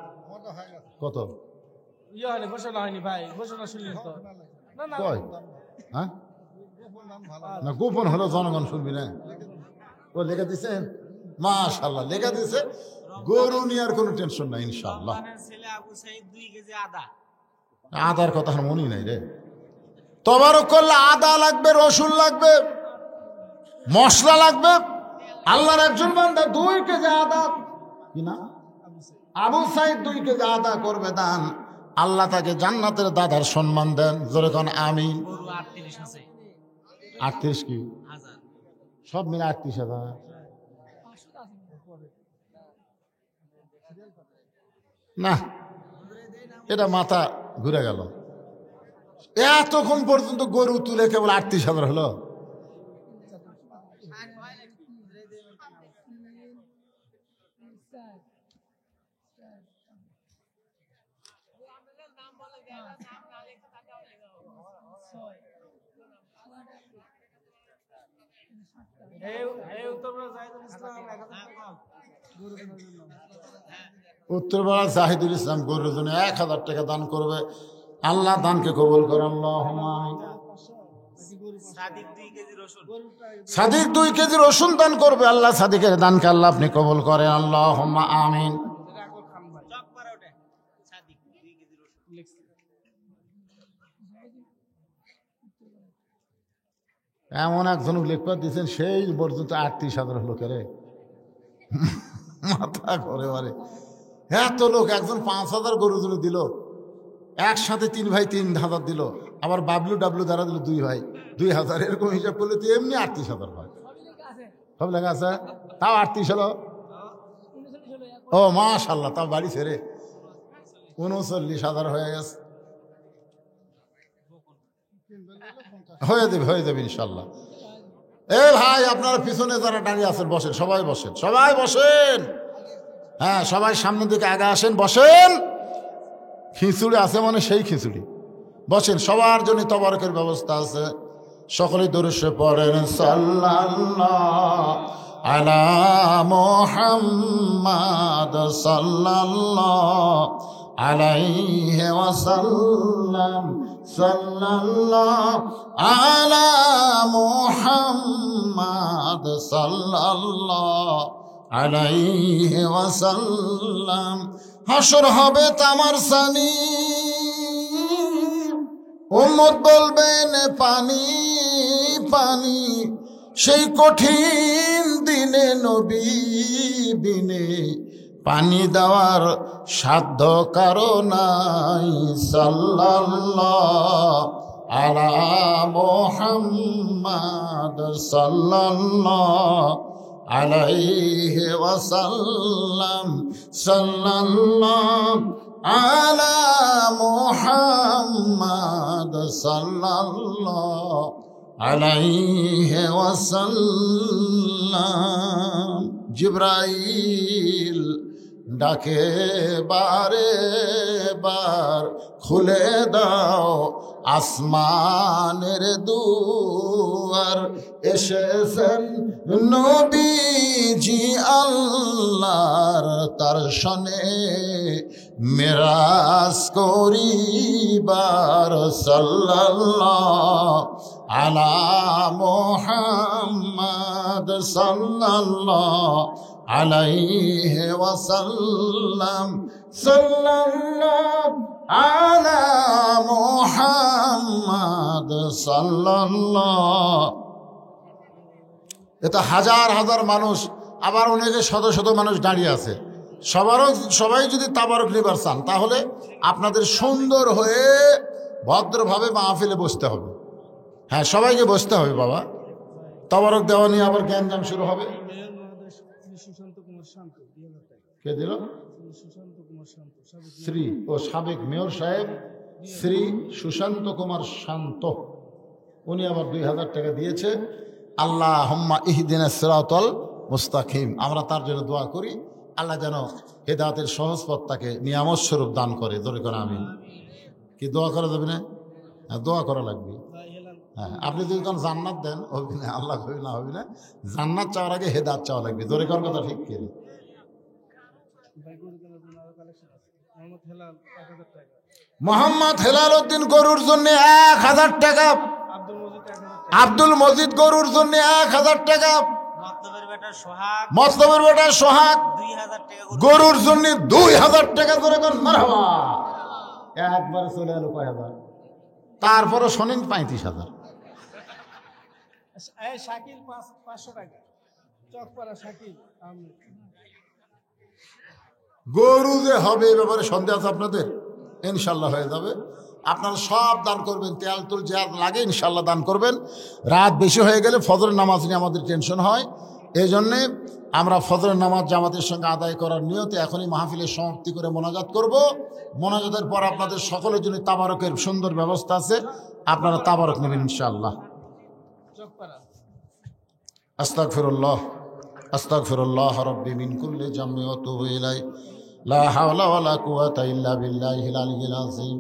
কত ঘোষণা হয়নি ভাই, ঘোষণা শুনলেন তো? কয় হ্যাঁ না, গোপন হলো জনগণ শুনবি না। ও লেখা দিছেন মাশাআল্লাহ, লেখা দিছে। গরু নিয়ে আর কোনো টেনশন নাই ইনশাআল্লাহ। ছেলে আবু সাইদ 2 কেজি আদা। আদার কথা আর মনেই নাই রে। তবারক করলে আদা লাগবে, রসুন লাগবে, মশলা লাগবে। আল্লাহর একজন বান্দা 2 কেজি আদা, কি না আবু সাইদ 2 কেজি আদা করবে দান। আল্লাহ তাকে জান্নাতের দাদার সম্মান দেন। জোরে কোন আমিন। গরু 38 আছে। 38 কি হাজার সব মিলে 38,000? না, এটা মাথা ঘুরে গেল। এতক্ষণ পর্যন্ত গরু তুলে কেবল 38,000 হলো। উত্তরপাড়া জাহিদুল ইসলাম গরুর জন্য 1,000 টাকা দান করবে। আল্লাহ দানকে কবুল করে আল্লাহুম্মা আমিন। সাদিক 2 কেজি রসুন দান করবে। আল্লাহ সাদিকের দানকে আল্লাহ আপনি কবুল করেন আল্লাহুম্মা আমিন। এমন একজন লেখা দিয়েছেন সেই পর্যন্ত 38,000 লোকের মাথা করে মারে। এত লোক, একজন 5,000 গরুর জন্য দিল, একসাথে 3 ভাই 3,000 দিল, আবার বাবলু ডাবলু দ্বারা দিল 2 ভাই 2,000। এরকম হিসাব করলে তো এমনি 38,000 হয়। সব লেখা আছে, তাও 38 হলো। ও মাশাআল্লাহ, তাও বাড়ি ছেড়ে 39,000 হয়ে গেছে। হয়ে যাবে ইনশাল্লাহ। এ ভাই আপনারা পিছনে যারা দাঁড়িয়ে আছেন বসেন, সবাই বসেন, সবাই বসেন। হ্যাঁ, সবাই সামনের দিকে আগে আসেন, বসেন। খিচুড়ি আছে মানে সেই খিচুড়ি, বসেন। সবার জন্য তবারকের ব্যবস্থা আছে। সকলেই দরুদ পড়েন সাল্লাল্লাহু আলা মুহাম্মাদ সাল্লাল্লাহু আলাইহি ওয়াসাল্লাম। সাল্লাল্লাহু আলা মুহাম্মাদ সাল্লাল্লাহু আলাইহি ওয়াসাল্লাম। হাসর হবে তামার সানি, উম্মত বলবেন পানি পানি। সেই কঠিন দিনে নবী বিনে পানি দেওয়ার সাধ্য কারো নাই। সাল্লাল্লাহু আলা মুহাম্মাদ সাল্লাল্লাহু আলাইহি ওয়াসাল্লাম। সাল্লাল্লাহু আলা মুহাম্মাদ সাল্লাল্লাহু আলাইহি ওয়াসাল্লাম। জিবরাইল ডাকে বারে বার, খুলে দাও আসমানের দুয়ার। এসেছেন নবীজি আল্লাহর দর্শনে, মেরাজ করিবার। সাল্লাল্লাহু আলা মুহাম্মাদ সাল্লাল্লাহু আলাইহি ওয়াসাল্লাম। সাল্লাল্লাহু আলা মুহাম্মাদ সাল্লাল্লাহু। এটা হাজার হাজার মানুষ, আবার অনেকে শত শত মানুষ দাঁড়িয়ে আছে। সবাই যদি তাবারক নিবার চান তাহলে আপনাদের সুন্দর হয়ে ভদ্রভাবে মাহফিলে বসতে হবে। হ্যাঁ, সবাইকে বসতে হবে বাবা। তাবারক দেওয়া নিয়ে আবার জ্ঞানজাম শুরু হবে। কে দিল? শ্রী ও সাবেক মেয়র সাহেব শ্রী সুশান্ত কুমার শান্ত, উনি আবার 2000 টাকা দিয়েছে। আল্লাহুম্মা ইহদিনাস সিরাতাল মুস্তাকিম। আমরা তার জন্য দোয়া করি, আল্লাহ যেন হেদায়েতের সহজ পথ তাকে নিয়ামত স্বরূপ দান করে। দরে করে আমিন। কি দোয়া করা যাবে না? দোয়া করা লাগবে। হ্যাঁ, আপনি যদি তখন জান্নাত দেন হবে না, আল্লাহ হবে না, হবে না। জান্নাত চাওয়ার আগে হেদায়েত চাওয়া লাগবে। দরে করার কথা ঠিক করে। মোহাম্মদ হেলাল উদ্দিন গরুর জন্য 1000 টাকা। আব্দুল মজিদ গরুর জন্য 1000 টাকা। মতলবের বেটা সোহাগ গরুর জন্য 2000 টাকা করে কোন মারহাবা। একবারে চলে এলো কয় হাজার। তারপরে শোনেন 35,000। শাকিল 500 টাকা। চকপাড়া শাকিল। গরু যে হবে এ ব্যাপারে সন্দেহ আছে আপনাদের? ইনশাল্লাহ হয়ে যাবে। আপনারা সব দান করবেন, তেল তুল যা লাগে ইনশাল্লাহ দান করবেন। রাত বেশি হয়ে গেলে ফজরের নামাজ নিয়ে আমাদের টেনশন হয়। এই জন্যে আমরা ফজরের নামাজ জামাতের সঙ্গে আদায় করার নিয়তে এখনই মাহফিলের সমাপ্তি করে মোনাজাত করব। মোনাজাতের পর আপনাদের সকলের জন্য তাবারকের সুন্দর ব্যবস্থা আছে, আপনারা তাবারক নেবেন ইনশাআল্লাহ। আস্তাগফিরুল্লাহ আস্তাগফিরুল্লাহ রাব্বি মিন কুল্লি জামমি ওয়া তুবু ইলাইহি লা হাওলা ওয়ালা কুওয়াতা ইল্লা বিল্লাহিল আলিয়্যিল আযীম।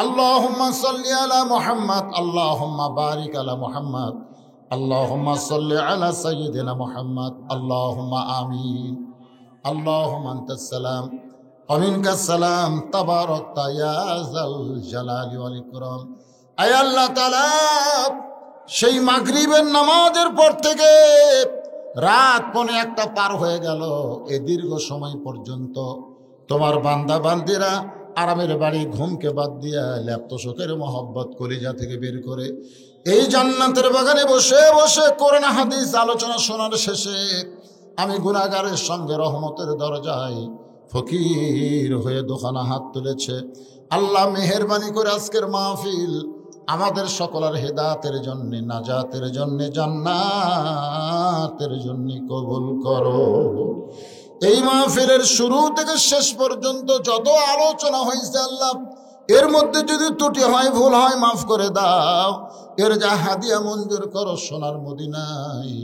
আল্লাহুম্মা সাল্লি আলা মুহাম্মাদ, আল্লাহুম্মা বারিক আলা মুহাম্মাদ, আল্লাহুম্মা সাল্লি আলা সাইয়্যিদিনা মুহাম্মাদ, আল্লাহুম্মা আমিন। আল্লাহুম্মা আনতাস সালাম ওয়া মিনকাস সালাম, তাবারাকতা ইয়া যাল জালালি ওয়াল ইকরাম। আয় আল্লাহ তাআলা, সেই মাগরিবের নামাজের পর থেকে রাত 1:15 পার হয়ে গেল। এই দীর্ঘ সময় পর্যন্ত তোমার বান্দা বান্দিরা আরামের বাড়ি ঘুমকে বাদ দিয়া ল্যাপ্ত শোকের মহব্বত কলিজা থেকে বের করে এই জান্নাতের বাগানে বসে বসে কোরআন হাদিস আলোচনা শোনার শেষে আমি গুনাহগারের সঙ্গে রহমতের দরজায় ফকির হয়ে দোকানা হাত তুলেছে। আল্লাহ মেহেরবানি করে আজকের মাহফিল আমাদের সকলের হেদায়েতের জন্য, নাজাতের জন্য, জান্নাতের জন্য কবুল করো। এই মাহফিলের শুরু থেকে শেষ পর্যন্ত যত আলোচনা হয়েছে আল্লাহ, এর মধ্যে যদি ত্রুটি হয়, ভুল হয়, মাফ করে দাও। এর যা হাদিয়া মঞ্জুর করো সোনার মদিনায়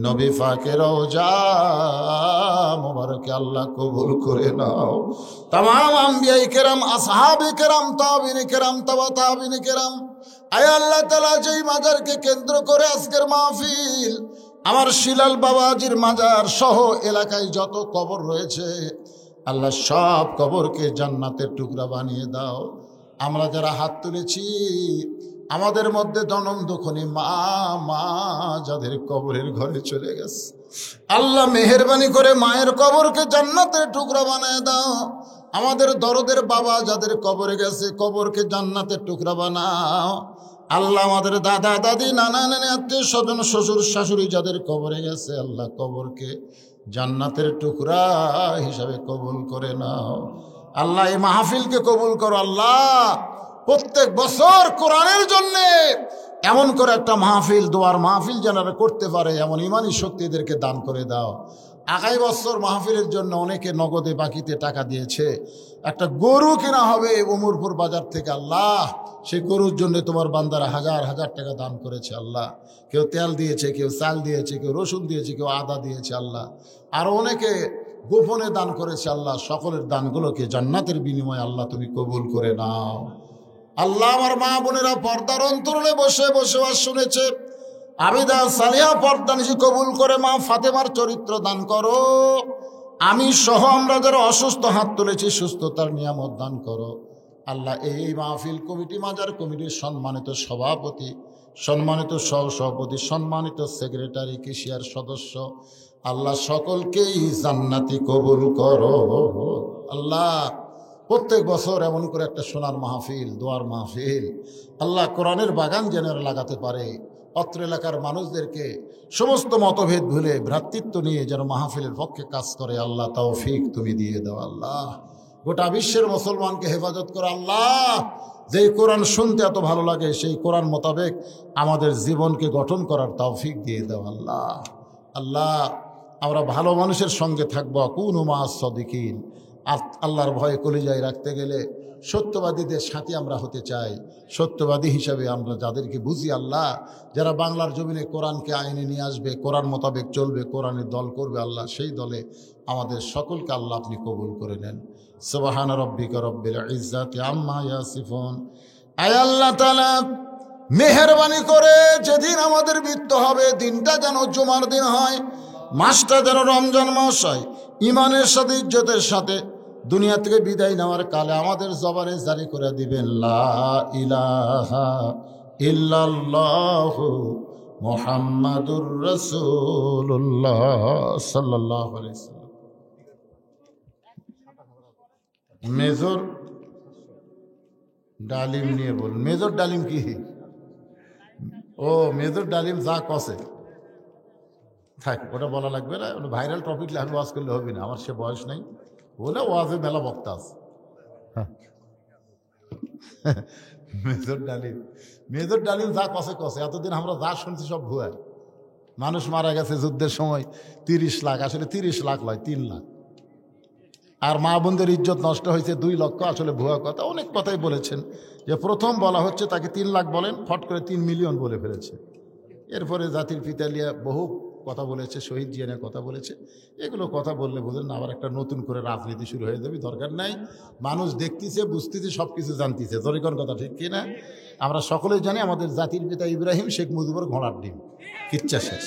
নবী পাকের রওজা মোবারকে আল্লাহ কবুল করে নাও। তামাম আম্বিয়ায়ে কেরাম, আসহাবে কেরাম, তাবিঈনে কেরাম, তাবা তাবিঈনে কেরাম, আয় আল্লাহ তাআলা, যেই মাজারকে কেন্দ্র করে আজকের মাহফিল, আমার শিলাল বাবাজির মাজার সহ এলাকায় যত কবর রয়েছে আল্লাহ সব কবরকে জান্নাতের টুকরা বানিয়ে দাও। আমরা যারা হাত তুলেছি আমাদের মধ্যে জনম দুঃখনী মা যাদের কবরের ঘরে চলে গেছে, আল্লাহ মেহেরবানি করে মায়ের কবরকে জান্নাতের টুকরা বানিয়ে দাও। আমাদের দরদের বাবা যাদের কবরে গেছে কবরকে জান্নাতের টুকরা বানাও। আল্লাহ আমাদের দাদা দাদি নানা নানি আত্মীয় স্বজন শ্বশুর শাশুড়ি যাদের কবরে গেছে আল্লাহ কবরকে জান্নাতের টুকরা হিসাবে কবুল করে নাও। আল্লাহ এই মাহফিলকে কবুল করো। আল্লাহ প্রত্যেক বছর কোরআনের জন্যে এমন করে একটা মাহফিল, দোয়ার মাহফিল যারা করতে পারে এমন ইমানি শক্তিদেরকে দান করে দাও। আগামী বছর মাহফিলের জন্য অনেকে নগদে বাকিতে টাকা দিয়েছে। একটা গরু কেনা হবে উমরপুর বাজার থেকে। আল্লাহ সেই গরুর জন্য তোমার বান্দারা হাজার হাজার টাকা দান করেছে। আল্লাহ কেউ তেল দিয়েছে, কেউ চাল দিয়েছে, কেউ রসুন দিয়েছে, কেউ আদা দিয়েছে। আল্লাহ আরও অনেকে গোপনে দান করেছে। আল্লাহ সকলের দানগুলোকে জান্নাতের বিনিময়ে আল্লাহ তুমি কবুল করে নাও। আল্লাহ আমার মা বোনেরা পর্দার অন্তরালে বসে বসে আর শুনেছে, আবিদা সালিহা পর্দা নিশি কবুল করে মা ফাতেমার চরিত্র দান করো। আমি সহ আমরা যারা অসুস্থ হাত তুলেছি সুস্থতার নিয়ামত দান করো। আল্লাহ এই মাহফিল কমিটি, মাজার কমিটির সম্মানিত সভাপতি, সম্মানিত সহসভাপতি, সম্মানিত সেক্রেটারি, কেশিয়ার সদস্য, আল্লাহ সকলকেই জান্নাতি কবুল করো। আল্লাহ প্রত্যেক বছর এমন করে একটা সোনার মাহফিল, দোয়ার মাহফিল, আল্লাহ কোরআনের বাগান যেন লাগাতে পারে। অত্র এলাকার মানুষদেরকে সমস্ত মতভেদ ভুলে ভ্রাতৃত্ব নিয়ে যেন মাহফিলের পক্ষে কাজ করে। আল্লাহ তৌফিক তুমি দিয়ে দাও। আল্লাহ গোটা বিশ্বের মুসলমানকে হেফাজত করো। আল্লাহ যেই কোরআন শুনতে এত ভালো লাগে সেই কোরআন মোতাবেক আমাদের জীবনকে গঠন করার তৌফিক দিয়ে দাও। আল্লাহ আল্লাহ আমরা ভালো মানুষের সঙ্গে থাকবো। কুনু মা'আস সাদিকিন। আল্লাহর ভয়ে কলিজায় রাখতে গেলে সত্যবাদীদের সাথে আমরা হতে চাই। সত্যবাদী হিসাবে আমরা যাদেরকে বুঝি, আল্লাহ যারা বাংলার জমিনে কোরআনকে আইনে নিয়ে আসবে, কোরআন মোতাবেক চলবে, কোরআনের দল করবে, আল্লাহ সেই দলে আমাদের সকলকে আল্লাহ আপনি কবুল করে নেন। সুবহান রাব্বিকা রব্বিল ইজ্জাতি আম্মা ইয়াসিফুন। আয় আল্লাহ তাআলা মেহেরবানি করে যেদিন আমাদের মৃত্যু হবে দিনটা যেন জুমার দিন হয়, মাসটা যেন রমজান মাস হয়। ইমানের সাথে, ইজ্জতের সাথে দুনিয়া থেকে বিদায় নেওয়ার কালে আমাদের জবানে জারি করে দিবেন লা ইলাহা ইল্লাল্লাহু মুহাম্মাদুর রাসূলুল্লাহ সাল্লাল্লাহু আলাইহি ওয়াসাল্লাম। মেজর ডালিম নিয়ে বল। মেজর ডালিম কি? ও মেজর ডালিম যা কসে থাক, ওটা বলা লাগবে না। ওটা ভাইরাল টপিক আমি ওয়াজ করলে হবে না, আমার সে বয়স নাই। বলে ওয়াজে মেলা বক্তা আছে। মেজর ডালিম যা কসে কসে। এতদিন আমরা যা শুনছি সব ভুয়া। মানুষ মারা গেছে যুদ্ধের সময় 30 লাখ, আসলে 30 লাখ নয় 3 লাখ। আর মা বোনদের ইজ্জত নষ্ট হয়েছে 2 লক্ষ, আসলে ভুয়া কথা। অনেক কথাই বলেছেন যে প্রথম বলা হচ্ছে তাকে 3 লাখ বলেন, ফট করে 3 মিলিয়ন বলে ফেলেছে। এরপরে জাতির পিতা লিয়া বহু কথা বলেছে, শহীদ জিয়া নিয়ে কথা বলেছে। এগুলো কথা বললে বোঝেন না, আবার একটা নতুন করে রাজনীতি শুরু হয়ে যাবে। দরকার নাই। মানুষ দেখতেছে, বুঝতেছে, সব কিছু জানতেছে। জরিকর কথা ঠিক কিনা? আমরা সকলেই জানি আমাদের জাতির পিতা ইব্রাহিম শেখ মুজিবুর ঘোড়ার ডিম, কিচ্ছা শেষ।